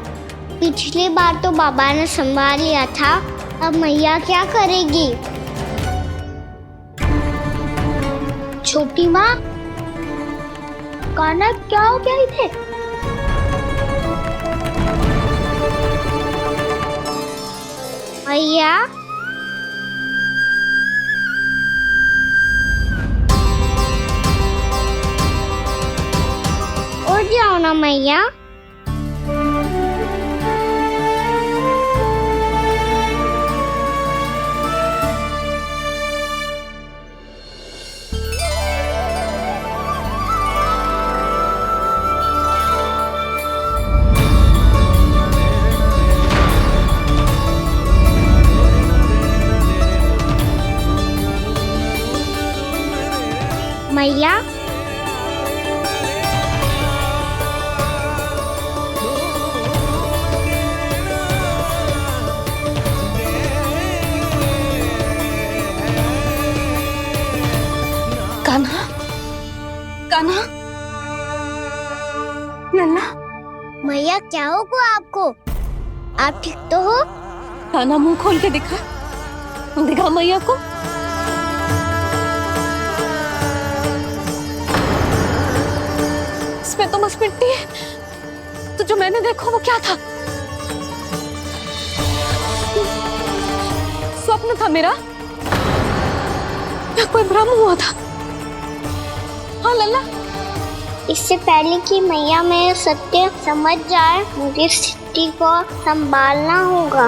पिछली बार तो बाबा ने संभाल लिया था, अब मैया क्या करेगी? छोटी माँ, कान्हा क्या हो गया इधर? मैया, उठ जाओ ना मैया। मैया, कान्हा, कान्हा, लल्ला। मैया क्या होगा आपको? आप ठीक तो हो? कान्हा मुंह खोल के दिखा, दिखा मैया को। इसमें तो बस मिट्टी है, तो जो मैंने देखा वो क्या था? स्वप्न था मेरा या कोई भ्रम हुआ था? हाँ लल्ला, इससे पहले कि मैया मेरे सत्य समझ जाए, मुझे स्थिति को संभालना होगा।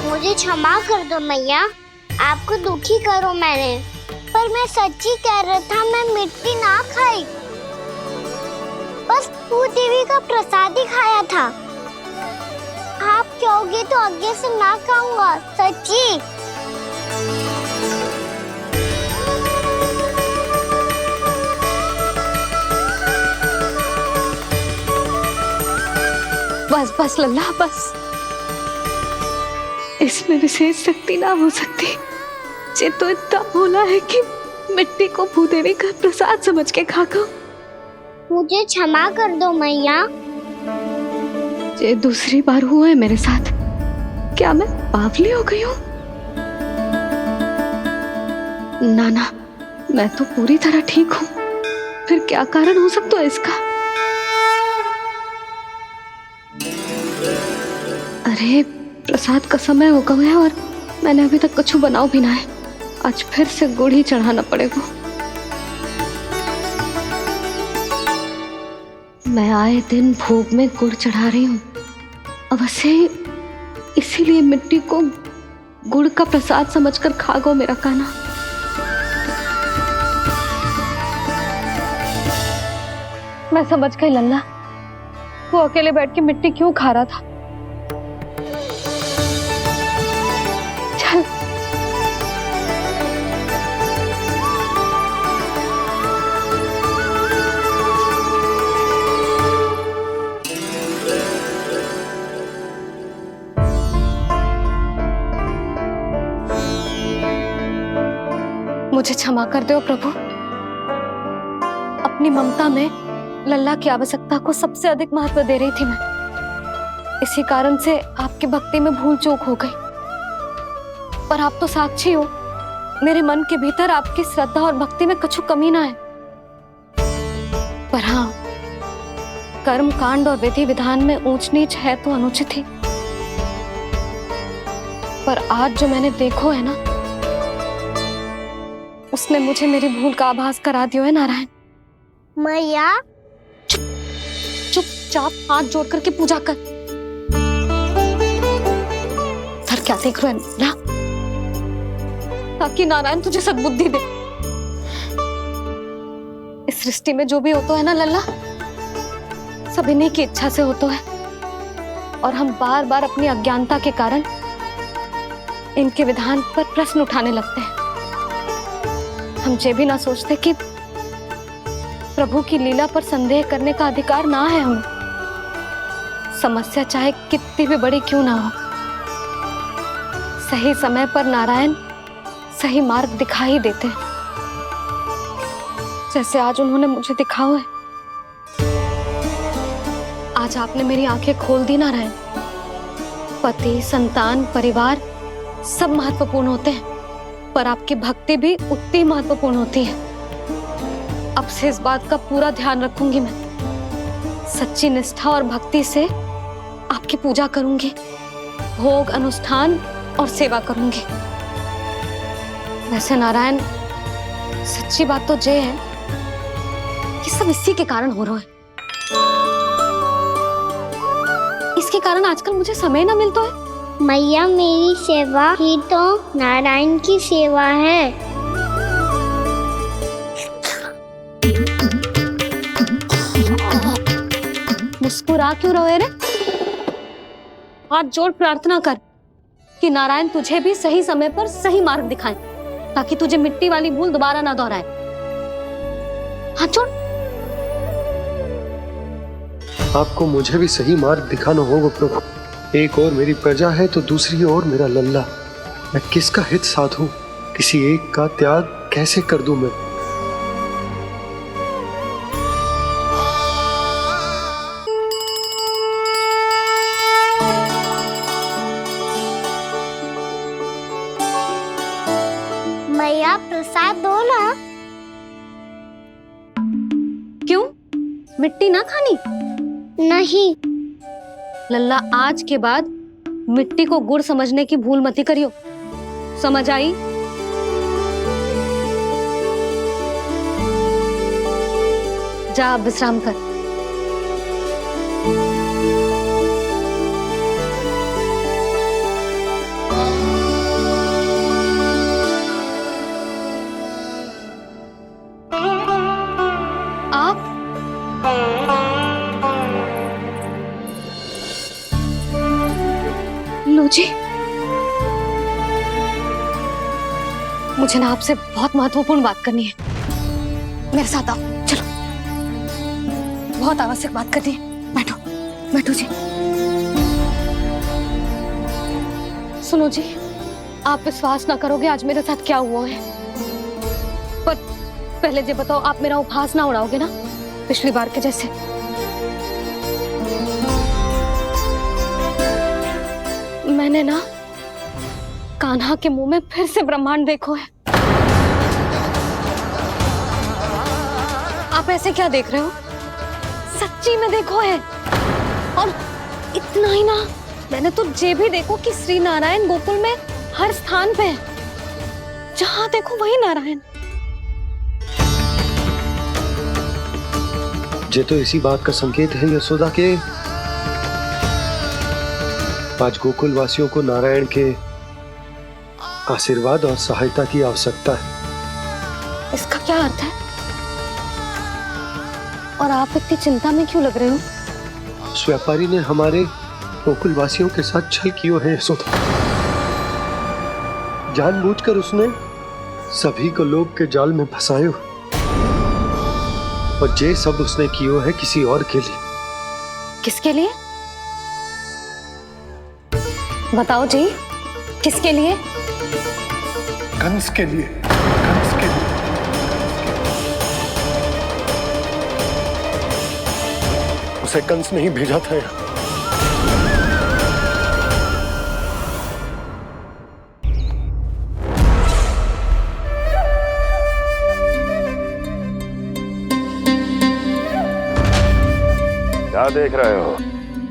मुझे क्षमा कर दो मैया, आपको दुखी करो मैंने, पर मैं सच्ची कह रहा था, मैं मिट्टी ना खाई, बस भू देवी का प्रसाद ही खाया था। आप कहोगे तो आगे से ना खाऊंगा, सच्ची। बस बस लल्ला, बस। इसमें विशेष शक्ति ना हो सकती। ये तो इतना भोला है कि मिट्टी को भूदेवी का प्रसाद समझ के खा गया। मुझे क्षमा कर दो मैया। ये दूसरी बार हुआ है मेरे साथ। क्या मैं बावली हो गई हूँ? ना, मैं तो पूरी तरह ठीक हूँ। फिर क्या कारण हो सकता है इसका? अरे प्रसाद का समय हो गया है और मैंने अभी तक कुछ बनाओ भी ना है। आज फिर से गुड़ ही चढ़ाना पड़ेगा। मैं आए दिन भोग में गुड़ चढ़ा रही हूँ, अवश्य इसीलिए मिट्टी को गुड़ का प्रसाद समझकर खा गो मेरा कान्हा। मैं समझ गई लल्ला, वो अकेले बैठ के मिट्टी क्यों खा रहा था। चल मुझे क्षमा कर दो प्रभु। अपनी ममता में लल्ला की आवश्यकता को सबसे अधिक महत्व दे रही थी मैं। इसी कारण से आपकी भक्ति में भूल चूक हो गई। पर आप तो साक्षी हो, मेरे मन के भीतर आपकी श्रद्धा और भक्ति में कछु कमी ना है। पर हाँ, कर्म कांड और विधि विधान में ऊंच नीच है तो अनुचित ही। पर आज जो मैंने देखो है ना, उसने मुझे मेरी भूल का आभास करा दिया है नारायण। मैया चुपचाप हाथ जोड़ करके पूजा कर। सर क्या देख रहे हैं ना, ताकि नारायण तुझे सद्बुद्धि दे। इस सृष्टि में जो भी होता है ना लल्ला, सब इन्हीं की इच्छा से होता है, और हम बार बार अपनी अज्ञानता के कारण इनके विधान पर प्रश्न उठाने लगते हैं। हम ये भी ना सोचते कि प्रभु की लीला पर संदेह करने का अधिकार ना है हमें। समस्या चाहे कितनी भी बड़ी क्यों ना हो, सही समय पर नारायण सही मार्ग दिखा ही देते हैं, जैसे आज उन्होंने मुझे दिखाओ है। आज आपने मेरी आंखें खोल दी नारायण। पति, संतान, परिवार सब महत्वपूर्ण होते हैं, पर आपकी भक्ति भी उतनी महत्वपूर्ण होती है। अब से इस बात का पूरा ध्यान रखूंगी मैं। सच्ची निष्ठा और भक्ति से आपकी पूजा करूंगी, भोग, अनुष्ठान और सेवा करूंगी। वैसे नारायण, सच्ची बात तो ये है कि सब इसी के कारण हो रहा है। इसके कारण आजकल मुझे समय ना मिलता है। मैया, मेरी सेवा ही तो नारायण की सेवा है। मुस्कुरा क्यों रहे रे? हाथ जोड़ प्रार्थना कर कि नारायण तुझे भी सही समय पर सही मार्ग दिखाएं, ताकि तुझे मिट्टी वाली भूल दोबारा ना दोहराए। हाथ जोड़। आपको मुझे भी सही मार्ग दिखाना होगा प्रभु। एक और मेरी प्रजा है तो दूसरी ओर मेरा लल्ला। मैं किसका हित साधूं? किसी एक का त्याग कैसे कर दूं मैं? मैया, प्रसाद दो ना। क्यों? मिट्टी ना खानी? नहीं। लल्ला, आज के बाद मिट्टी को गुड़ समझने की भूल मत करियो। समझ आई? जा अब विश्राम कर। लो जी, मुझे ना आपसे बहुत महत्वपूर्ण बात करनी है। मेरे साथ आओ, चलो। बहुत आवश्यक बात करनी है। बैठो, बैठो जी। सुनो जी, आप विश्वास ना करोगे आज मेरे साथ क्या हुआ है। पर पहले ये बताओ, आप मेरा उपहास ना उड़ाओगे ना, पिछली बार के जैसे? मैंने ना कान्हा के मुंह में फिर से ब्रह्मांड देखो है। आप ऐसे क्या देख रहे हो? सच्ची में देखो है। और इतना ही ना, मैंने तो ये भी देखो कि श्री नारायण गोकुल में हर स्थान पे है। जहां देखो वही नारायण। ये तो इसी बात का संकेत है यशोदा के आज गोकुल वासियों को नारायण के आशीर्वाद और सहायता की आवश्यकता है। इसका क्या अर्थ है? और आप इतनी चिंता में क्यों लग रहे हो? उस व्यापारी ने हमारे गोकुल वासियों के साथ छल किया है यशोदा। जानबूझकर उसने सभी को लोभ के जाल में फंसायो, और ये सब उसने किया है किसी और के लिए। किसके लिए? बताओ जी, किसके लिए? कंस के लिए। कंस के लिए। उसे कंस नहीं भेजा था यहाँ। क्या देख रहे हो?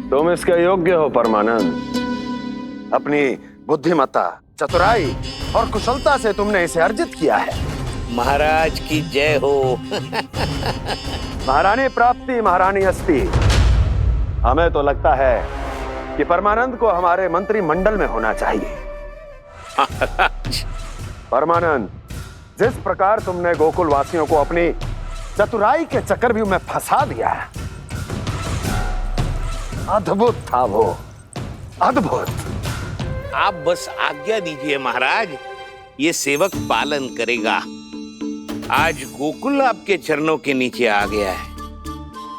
तुम इसके योग्य हो परमानंद। अपनी बुद्धिमत्ता, चतुराई और कुशलता से तुमने इसे अर्जित किया है। महाराज की जय हो। महारानी प्राप्ति महारानी अस्ति। हमें तो लगता है कि परमानंद को हमारे मंत्रिमंडल में होना चाहिए। परमानंद, जिस प्रकार तुमने गोकुल वासियों को अपनी चतुराई के चक्रव्यूह में फंसा दिया है, अद्भुत था वो, अद्भुत। आप बस आज्ञा दीजिए महाराज, ये सेवक पालन करेगा। आज गोकुल आपके चरणों के नीचे आ गया है।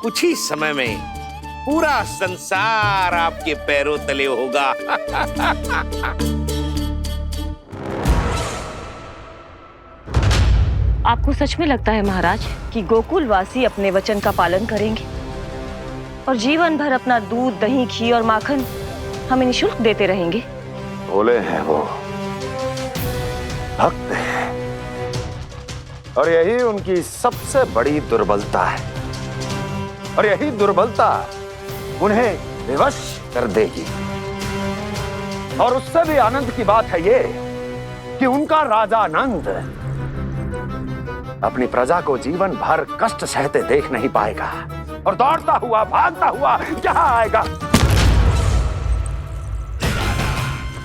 कुछ ही समय में पूरा संसार आपके पैरों तले होगा। आपको सच में लगता है महाराज कि गोकुलवासी अपने वचन का पालन करेंगे और जीवन भर अपना दूध, दही, घी और माखन हमें निःशुल्क देते रहेंगे? भोले हैं वो, भक्त हैं, और यही उनकी सबसे बड़ी दुर्बलता है। और यही दुर्बलता उन्हें विवश कर देगी। और उससे भी आनंद की बात है ये कि उनका राजा नंद अपनी प्रजा को जीवन भर कष्ट सहते देख नहीं पाएगा और दौड़ता हुआ, भागता हुआ यहाँ आएगा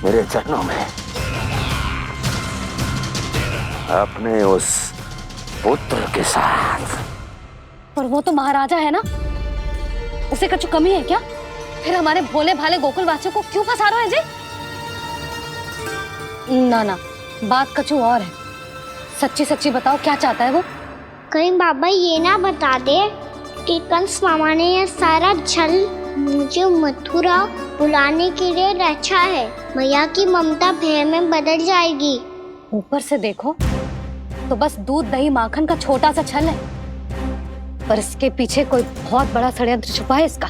मेरे चरणों में, अपने उस पुत्र के साथ। पर वो तो महाराजा है ना, उसे कुछ कमी है क्या? फिर हमारे भोले भाले गोकुल वासियों को क्यों फंसा रहे हैं जी? ना ना, बात कछु और है। सच्ची सच्ची बताओ, क्या चाहता है वो? कहीं बाबा ये ना बता दे कि कंस मामा ने यह सारा छल मुझे मथुरा बुलाने के लिए रचा है। मैया की ममता भय में बदल जाएगी। ऊपर से देखो तो बस दूध, दही, माखन का छोटा सा छल है, पर इसके पीछे कोई बहुत बड़ा षड्यंत्र छुपा है इसका।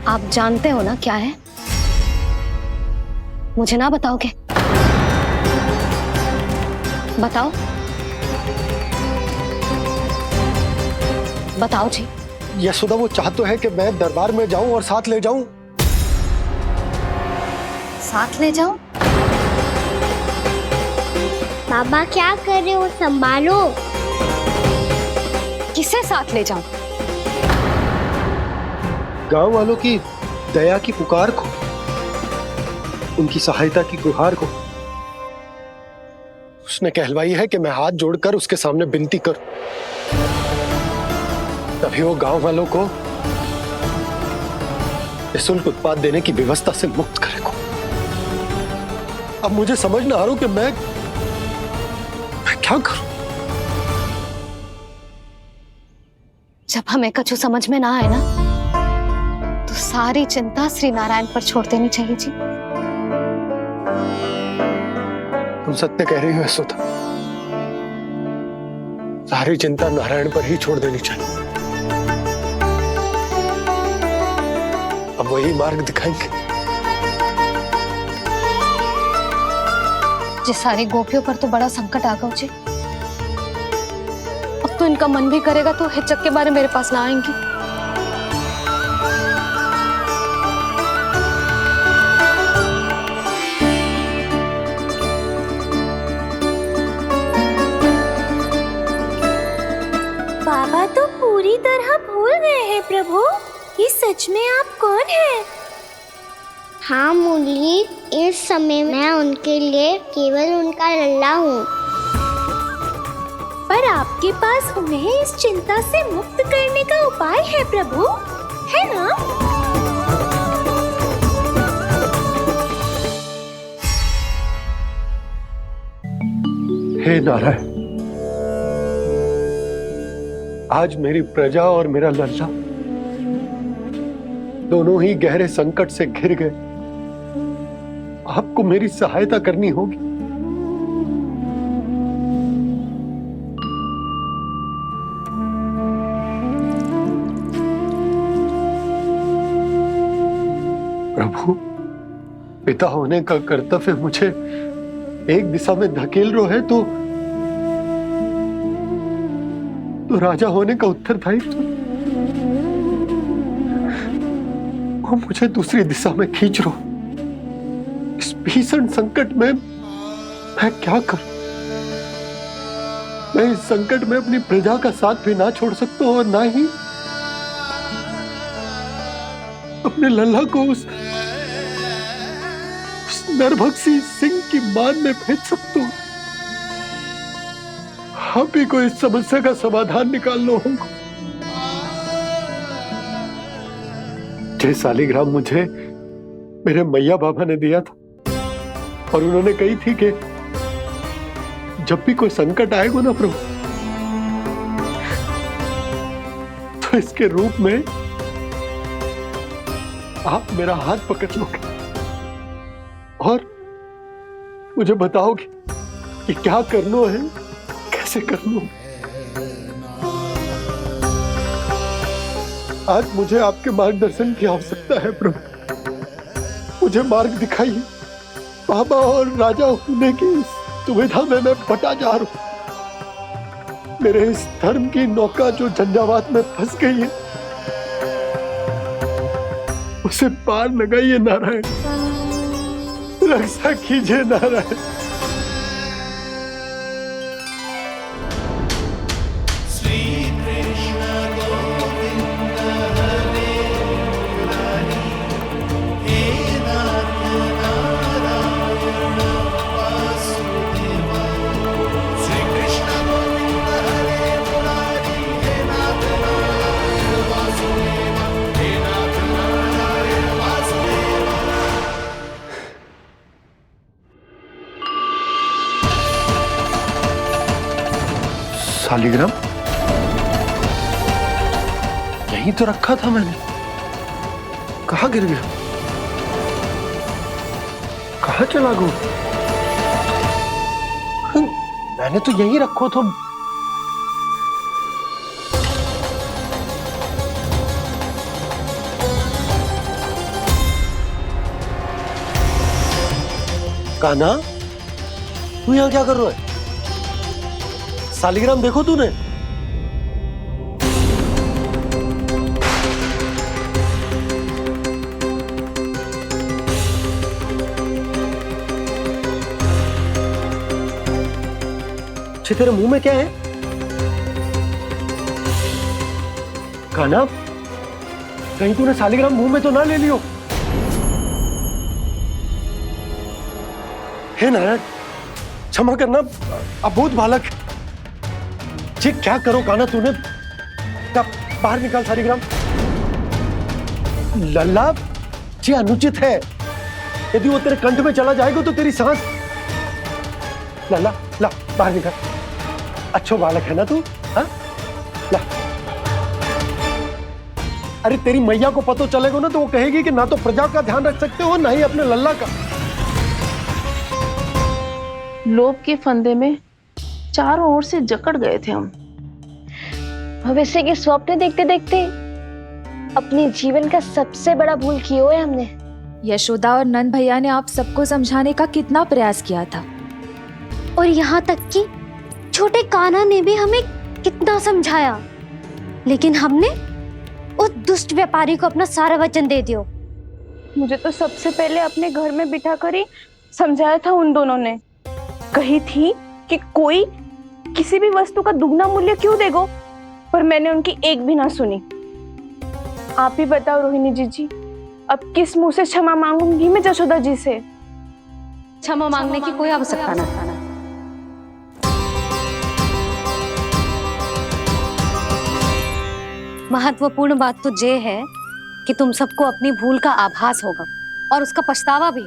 आप जानते हो ना क्या है? मुझे ना बताओगे? बताओ बताओ जी। यशोदा, वो चाह तो है कि मैं दरबार में जाऊं और साथ ले जाऊं। साथ ले जाऊं? बाबा क्या कर रहे हो, संभालो। किसे साथ ले जाऊं? गांव वालों की दया की पुकार को, उनकी सहायता की गुहार को। उसने कहलवाई है कि मैं हाथ जोड़कर उसके सामने विनती करूं, तभी वो गांव वालों को निःशुल्क उत्पाद देने की व्यवस्था से मुक्त करेगा। अब मुझे समझ ना आ रहा कि मैं क्या करूं? जब हमें कछु समझ में ना आए ना, तो सारी चिंता श्री नारायण पर छोड़ देनी चाहिए जी। तुम सत्य कह रही हो यशोदा, सारी चिंता नारायण पर ही छोड़ देनी चाहिए। अब वही मार्ग दिखाएंगे। जिस सारी गोपियों पर तो बड़ा संकट आ गया जी। अब तो इनका मन भी करेगा तो हिचक के बारे मेरे पास ना आएंगी। बाबा तो पूरी तरह भूल गए हैं प्रभु, ये सच में आप कौन हैं? हाँ मुरली, इस समय मैं उनके लिए केवल उनका लल्ला हूँ। पर आपके पास उन्हें इस चिंता से मुक्त करने का उपाय है प्रभु, है ना? हे नारायण, आज मेरी प्रजा और मेरा लल्ला दोनों ही गहरे संकट से घिर गए। आपको मेरी सहायता करनी होगी। प्रभु, पिता होने का कर्तव्य मुझे एक दिशा में धकेल रहा है तो राजा होने का उत्तरदायित्व वो मुझे दूसरी दिशा में खींच रहे हो। इस भीषण संकट में मैं क्या करूं? मैं इस संकट में अपनी प्रजा का साथ भी ना छोड़ सकता हूं और ना ही अपने लल्ला को उस नरभक्षी सिंह की मान में भेज सकता हूं। आप ही को इस समस्या का समाधान निकालना होगा। जय शालिग्राम मुझे मेरे मैया बाबा ने दिया था और उन्होंने कही थी कि जब भी कोई संकट आएगा ना प्रभु, तो इसके रूप में आप मेरा हाथ पकड़ लोगे और मुझे बताओगे कि क्या करना है, कैसे करना है। आज मुझे आपके मार्गदर्शन की आवश्यकता है प्रभु। मुझे मार्ग दिखाइए। बाबा और राजा होने की दुविधा में मैं बटा जा रहा हूं। मेरे इस धर्म की नौका जो झंझावात में फंस गई है, उसे पार लगाइए नारायण। रक्षा कीजिए नारायण। शालिग्राम यहीं तो रखा था मैंने। कहाँ गिर गया? कहाँ चला गया? मैंने तो यहीं रखो था। कान्हा, तू यहाँ क्या कर रहा है? शालिग्राम देखो तूने? तेरे मुंह में क्या है? कान्हा, कहीं तूने शालिग्राम मुंह में तो ना ले लियो? हे नारायण, क्षमा करना, अबोध बालक। जी क्या करो कान्हा तूने? बाहर निकाल शालिग्राम। लल्ला, जी अनुचित है। यदि वो तेरे कंठ में चला जाएगा तो तेरी सांस। लल्ला, ला बाहर निकाल। अच्छा बालक है ना तू? हाँ? ला। अरे तेरी मैया को पता चलेगा ना तो वो कहेगी कि ना तो प्रजा का ध्यान रख सकते हो ना ही अपने लल्ला का। लोभ के फंदे में चारों ओर से जकड़ गए थे हम। भविष्य के स्वप्न देखते देखते अपने जीवन का सबसे बड़ा भूल किया है हमने। यशोदा और नंद भैया ने आप सबको समझाने का कितना प्रयास किया था, और यहाँ तक कि छोटे कान्हा ने भी हमें कितना समझाया, लेकिन हमने उस दुष्ट व्यापारी को अपना सारा वचन दे दिया। मुझे तो सबसे पहले अपने घर में बिठा कर ही समझाया था उन दोनों ने। कही थी कि कोई किसी भी वस्तु का दुगना मूल्य क्यों देगा, पर मैंने उनकी एक भी ना सुनी। आप ही बताओ रोहिणी जी, अब किस मुंह से क्षमा मांगूंगी मैं जशोदा जी से? क्षमा मांगने की कोई आवश्यकता ना। महत्वपूर्ण बात तो ये है कि तुम सबको अपनी भूल का आभास होगा और उसका पछतावा भी।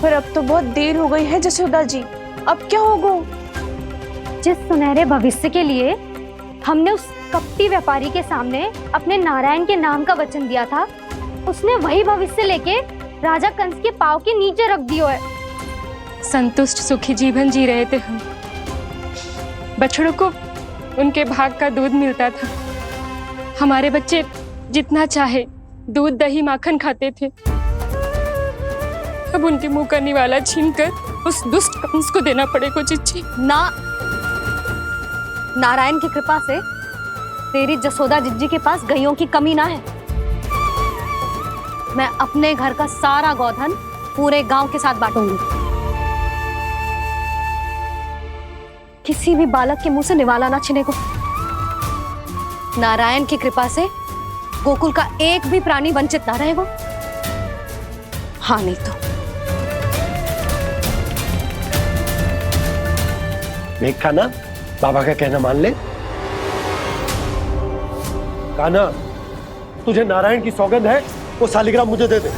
पर अब तो बहुत देर हो गई है जशोदा जी, अब क्या होगा? जिस सुनहरे भविष्य के लिए हमने उस कपटी व्यापारी के सामने अपने नारायण के नाम का वचन दिया था, उसने वही भविष्य लेके राजा कंस के पांव के नीचे रख दिया है। संतुष्ट सुखी जीवन जी रहे थे हम। बछड़ों को उनके भाग का दूध मिलता था। हमारे बच्चे जितना चाहे दूध दही माखन खाते थे। अब उनके मुंह का निवाला छीनकर उस दुष्ट कंस को देना पड़ेगा चिच्ची। ना, नारायण की कृपा से तेरी जसोदा जिज्जी के पास गइयों की कमी ना है। मैं अपने घर का सारा गोधन पूरे गांव के साथ बांटूंगी। किसी भी बालक के मुंह से निवाला ना छिने को। नारायण की कृपा से गोकुल का एक भी प्राणी वंचित ना रहेगा। हाँ नहीं तो देख कान्हा, बाबा का कहना मान ले। कान्हा, तुझे नारायण की सौगंध है, वो शालिग्राम मुझे दे दे।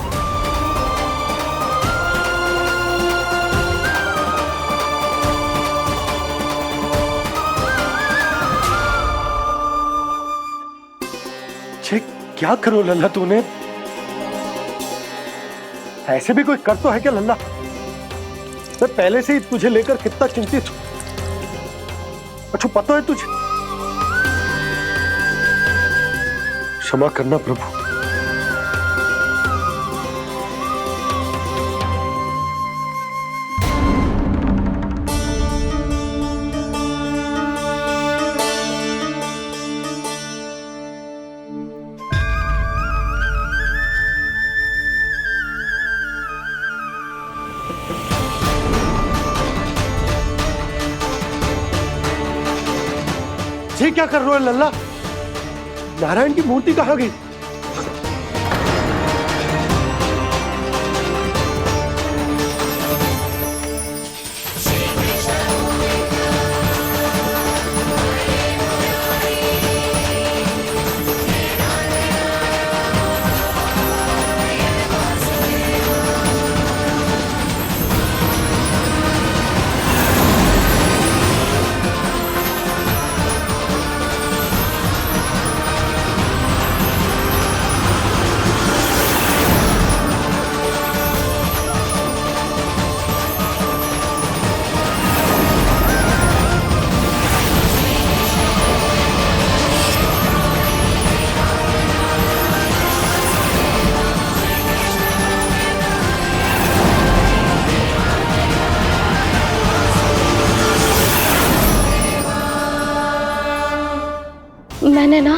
क्या करो लल्ला तूने? ऐसे भी कोई कर तो है क्या लल्ला? मैं पहले से ही तुझे लेकर कितना चिंतित हूं। अच्छा पता है तुझे? क्षमा करना प्रभु। ये क्या कर रहे हो लल्ला? नारायण की मूर्ति कहाँ गई? मैंने ना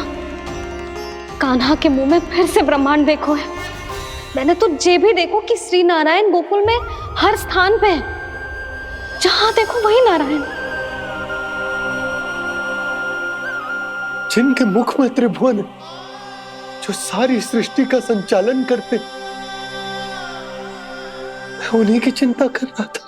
कान्हा के मुंह में फिर से ब्रह्मांड देखो है। मैंने तो ये भी देखो कि श्री नारायण गोकुल में हर स्थान पे है। जहां देखो वही नारायण। जिनके मुख में त्रिभुवन, जो सारी सृष्टि का संचालन करते, मैं उन्हीं की चिंता कर रहा था।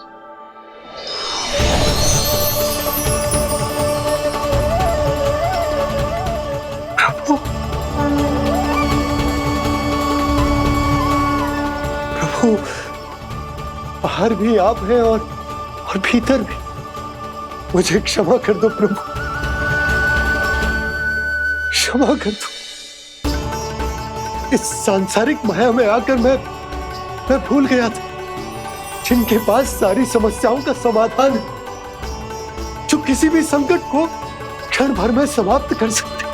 प्रभु, बाहर भी आप हैं और भीतर भी। मुझे क्षमा कर दो प्रभु, क्षमा कर दो। इस सांसारिक माया में आकर मैं भूल गया था जिनके पास सारी समस्याओं का समाधान है, जो किसी भी संकट को क्षण भर में समाप्त कर सकते,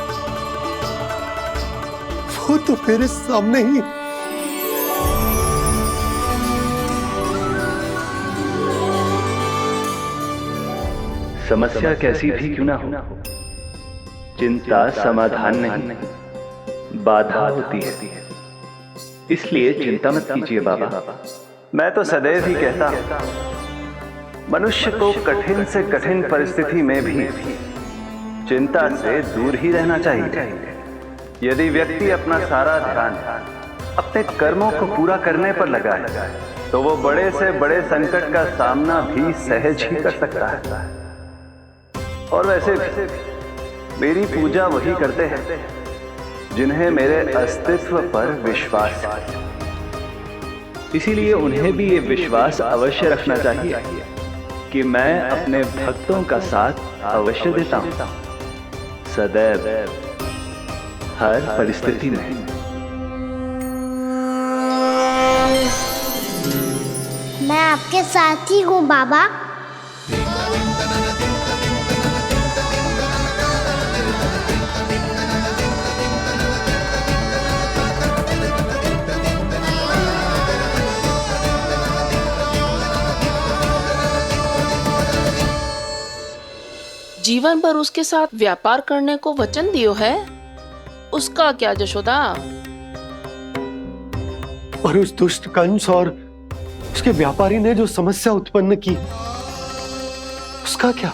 वो तो मेरे सामने ही। समस्या कैसी भी क्यों ना हो, चिंता समाधान नहीं, बाधा होती है। इसलिए चिंता मत कीजिए बाबा। मैं तो सदैव ही कहता हूं, मनुष्य को कठिन से कठिन परिस्थिति में भी चिंता से दूर ही रहना चाहिए। यदि व्यक्ति अपना सारा ध्यान अपने कर्मों को पूरा करने पर लगाए, तो वो बड़े से बड़े संकट का सामना भी सहज ही कर सकता है। और वैसे भी मेरी पूजा वही करते हैं जिन्हें मेरे अस्तित्व पर विश्वास है। इसीलिए उन्हें भी ये विश्वास अवश्य रखना चाहिए कि मैं अपने भक्तों का साथ अवश्य देता हूं, सदैव, हर परिस्थिति में। मैं आपके साथ ही हूँ बाबा। जीवन भर उसके साथ व्यापार करने को वचन दियो है, उसका क्या जशोदा? और उस दुष्ट कंस और उसके व्यापारी ने जो समस्या उत्पन्न की, उसका क्या?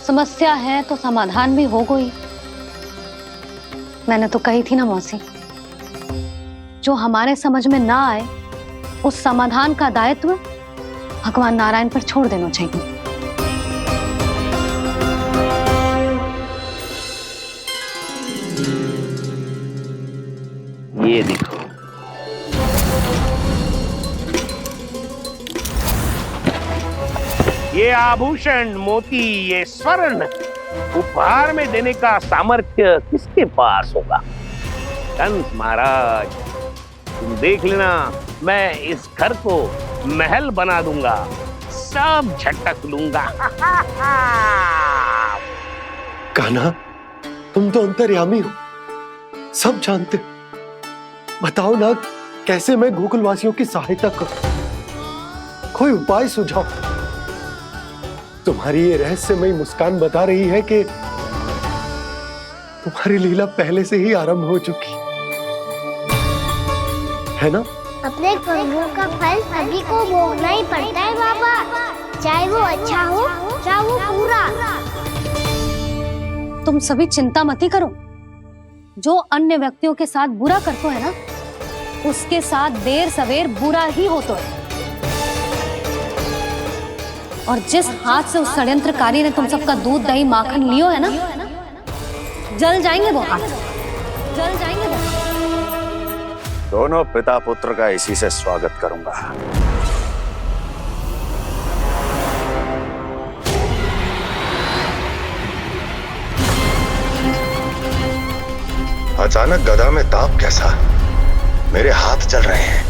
समस्या है तो समाधान भी हो गई। मैंने तो कही थी ना मौसी, जो हमारे समझ में ना आए उस समाधान का दायित्व भगवान नारायण पर छोड़ देना चाहिए। ये देखो, ये आभूषण, मोती, ये स्वर्ण उपहार में देने का सामर्थ्य किसके पास होगा? कंस महाराज, तुम देख लेना, मैं इस घर को महल बना दूंगा, सब झटक लूंगा। कान्हा, तुम तो अंतर्यामी हो, सब जानते हो। बताओ ना, कैसे मैं गोकुलवासियों की सहायता करूं? कोई उपाय सुझाओ। तुम्हारी ये रहस्यमयी मुस्कान बता रही है कि तुम्हारी लीला पहले से ही आरंभ हो चुकी है ना? अपने कर्मों का फल सभी को भोगना ही पड़ता है बाबा, चाहे वो अच्छा हो चाहे वो बुरा। तुम सभी चिंता मत ही करो। जो अन्य व्यक्तियों के साथ बुरा करते है ना, उसके साथ देर सवेर बुरा ही होता है। और जिस हाथ से उस षड्यंत्रकारी ने तुम सबका दूध दही माखन लियो है ना, जल जाएंगे वो हाथ, जल जाएंगे वो। दोनों पिता पुत्र का इसी से स्वागत करूंगा। अचानक गदा में ताप कैसा? मेरे हाथ जल रहे हैं।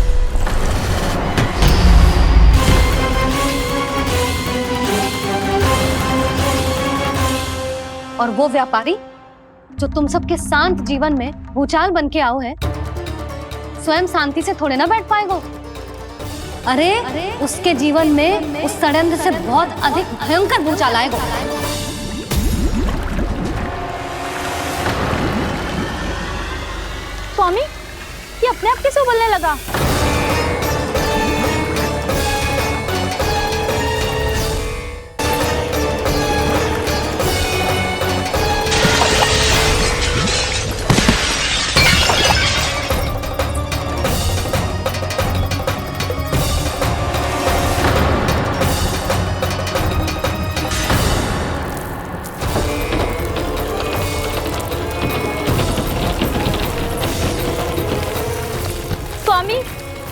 और वो व्यापारी जो तुम सबके शांत जीवन में भूचाल बन के आओ है, स्वयं शांति से थोड़े ना बैठ पाएगा। अरे उसके जीवन में उस षड्यंत्र से बहुत अधिक भयंकर भूचाल आएगा। स्वामी, ये अपने आप कैसे बोलने लगा?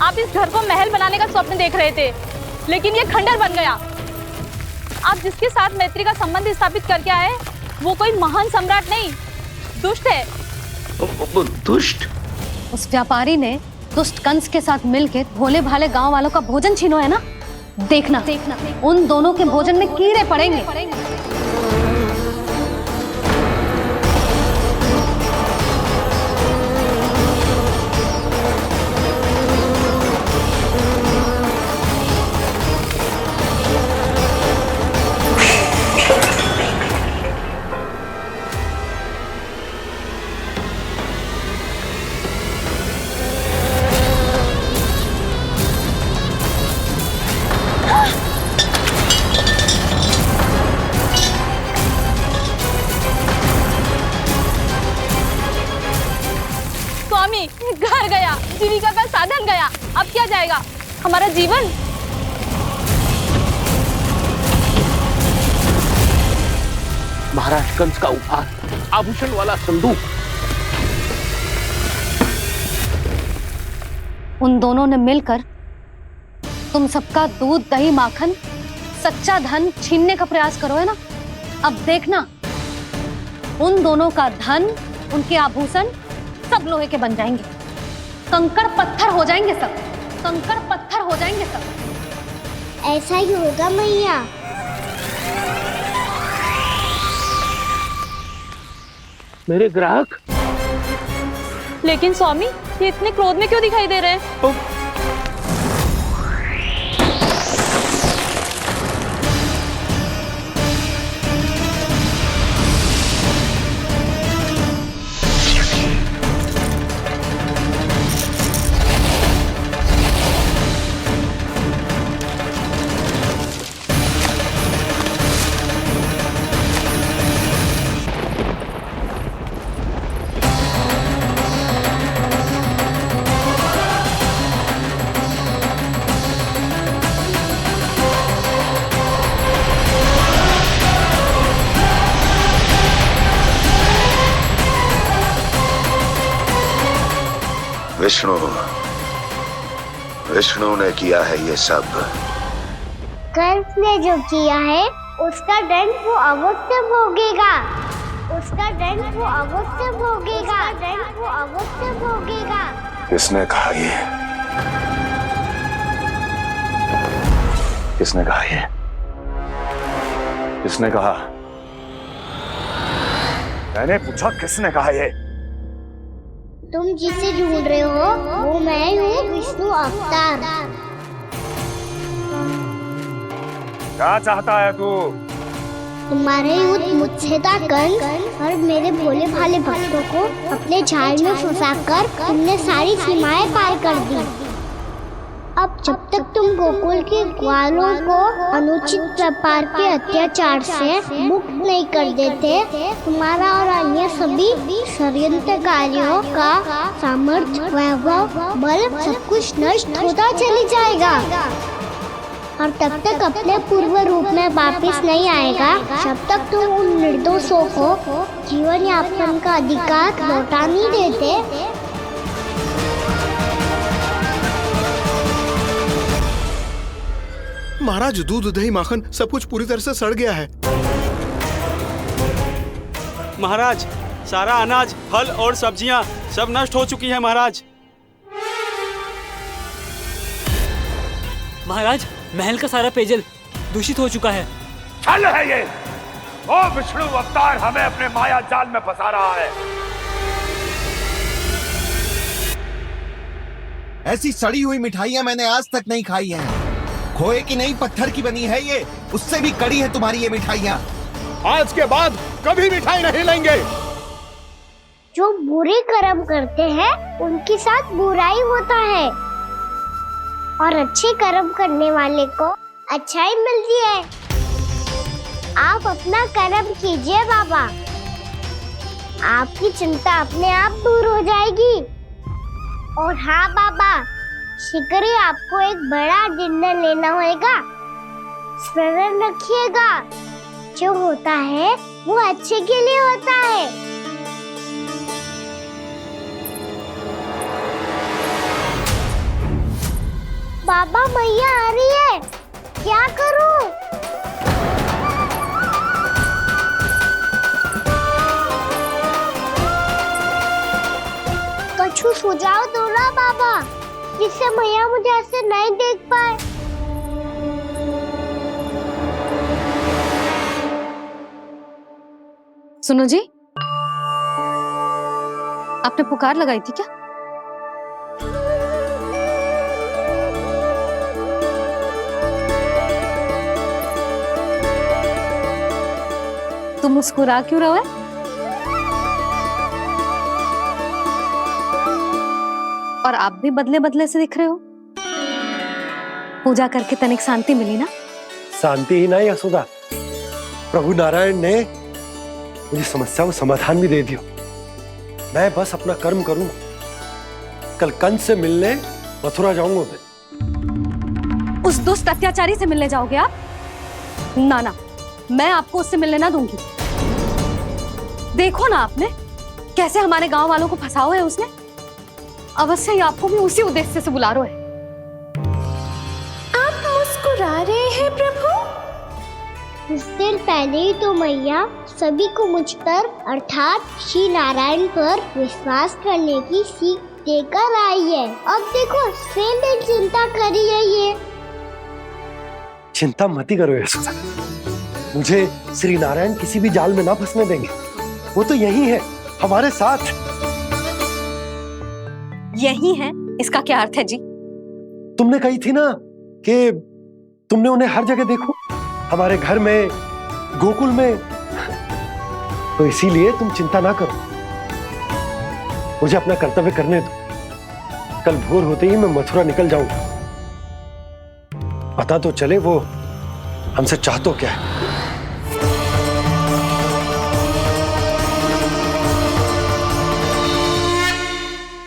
आप इस घर को महल बनाने का स्वप्न देख रहे थे, लेकिन ये खंडर बन गया। आप जिसके साथ मैत्री का संबंध स्थापित करके आए, वो कोई महान सम्राट नहीं, दुष्ट है। दुष्ट? उस व्यापारी ने दुष्ट कंस के साथ मिलकर भोले भाले गांव वालों का भोजन छीनो है ना। देखना उन दोनों के भोजन में कीड़े पड़ेंगे। घर गया, जीविका का साधन गया, अब क्या जाएगा हमारा जीवन? महाराज कंस का उपहार, आभूषण वाला संदूक। उन दोनों ने मिलकर तुम सबका दूध दही माखन सच्चा धन छीनने का प्रयास करो है ना। अब देखना उन दोनों का धन, उनके आभूषण सब लोहे के बन जाएंगे, कंकड़ पत्थर हो जाएंगे सब, कंकड़ पत्थर हो जाएंगे सब। ऐसा ही होगा मैया। मेरे ग्राहक? लेकिन स्वामी, ये इतने क्रोध में क्यों दिखाई दे रहे हैं? विष्णु विष्णु ने किया है ये सब। कंस ने जो किया है उसका दंड वो अवश्य भोगेगा। उसका दंड वो अवश्य भोगेगा। दंड वो अवश्य भोगेगा। किसने कहा ये? किसने कहा ये? किसने कहा? मैंने पूछा किसने कहा ये? तुम जिसे ढूंढ रहे हो वो मैं हूँ, विष्णु अवतार। क्या चाहता है तू? तुम्हारे युद्ध मुझसे था कंस, और मेरे भोले भाले भक्तों को अपने जाल में फंसाकर तुमने सारी सीमाएं पार कर दी। अब जब तक तुम गोकुल के ग्वालों को अनुचित प्रकार के अत्याचार से मुक्त नहीं कर देते, तुम्हारा और अन्य सभी षड्यंत्रकारियों का सामर्थ्य, वैभव, बल सब कुछ नष्ट होता चली जाएगा। और तब तक अपने पूर्व रूप में वापस नहीं आएगा जब तक तुम उन निर्दोषों को जीवन यापन का अधिकार लौटा नहीं देते। महाराज, दूध, दही, माखन सब कुछ पूरी तरह से सड़ गया है। महाराज, सारा अनाज, फल और सब्जियां सब नष्ट हो चुकी हैं महाराज। महाराज, महल का सारा पेयजल दूषित हो चुका है। छल है ये। ओ विष्णु अवतार हमें अपने माया जाल में फंसा रहा है। ऐसी सड़ी हुई मिठाइयां मैंने आज तक नहीं खाई हैं। खोए की नहीं, पत्थर की बनी है ये। उससे भी कड़ी है तुम्हारी ये मिठाइयां। आज के बाद कभी मिठाई नहीं लेंगे। जो बुरे कर्म करते हैं उनके साथ बुराई होता है, और अच्छे कर्म करने वाले को अच्छाई मिलती है। आप अपना कर्म कीजिए बाबा, आपकी चिंता अपने आप दूर हो जाएगी। और हाँ बाबा, शीघ्र ही आपको एक बड़ा निर्णय लेना होगा। स्मरण रखिएगा, जो होता है वो अच्छे के लिए होता है। बाबा, मैया आ रही है, क्या करूं? कुछ सुझाव दो ना बाबा, जिससे मैया मुझे ऐसे नहीं देख पाए। सुनो जी, आपने पुकार लगाई थी क्या? तुम मुस्कुरा क्यों रहे हो? और आप भी बदले बदले से दिख रहे हो। पूजा करके तनिक शांति मिली ना? शांति ही नहीं यशोदा, प्रभु नारायण ने मुझे समस्या को समाधान भी दे दिया। मैं बस अपना कर्म करूं। कल कंस से मिलने मथुरा जाऊंगा मैं। उस दुष्ट अत्याचारी से मिलने जाओगे आप? ना ना, मैं आपको उससे मिलने ना दूंगी। देखो ना आपने कैसे हमारे गांव वालों को फंसाओ है उसने। अवश्य ही आपको भी उसी उद्देश्य से बुला रहा है। आप मुस्कुरा रहे हैं प्रभु? कुछ देर पहले ही तो मैया सभी को मुझ पर अर्थात श्री नारायण पर विश्वास करने की सीख देकर आई है। अब देखो स्वयं भी चिंता करी है ये। चिंता मत ही करो यशोदा, मुझे श्री नारायण किसी भी जाल में ना फंसने देंगे। वो तो यही है हमारे साथ। यही है, इसका क्या अर्थ है जी? तुमने कही थी ना कि तुमने उन्हें हर जगह देखो, हमारे घर में, गोकुल में। तो इसीलिए तुम चिंता ना करो, मुझे अपना कर्तव्य करने दो। कल भोर होते ही मैं मथुरा निकल जाऊंगा। पता तो चले वो हमसे चाहतो क्या है।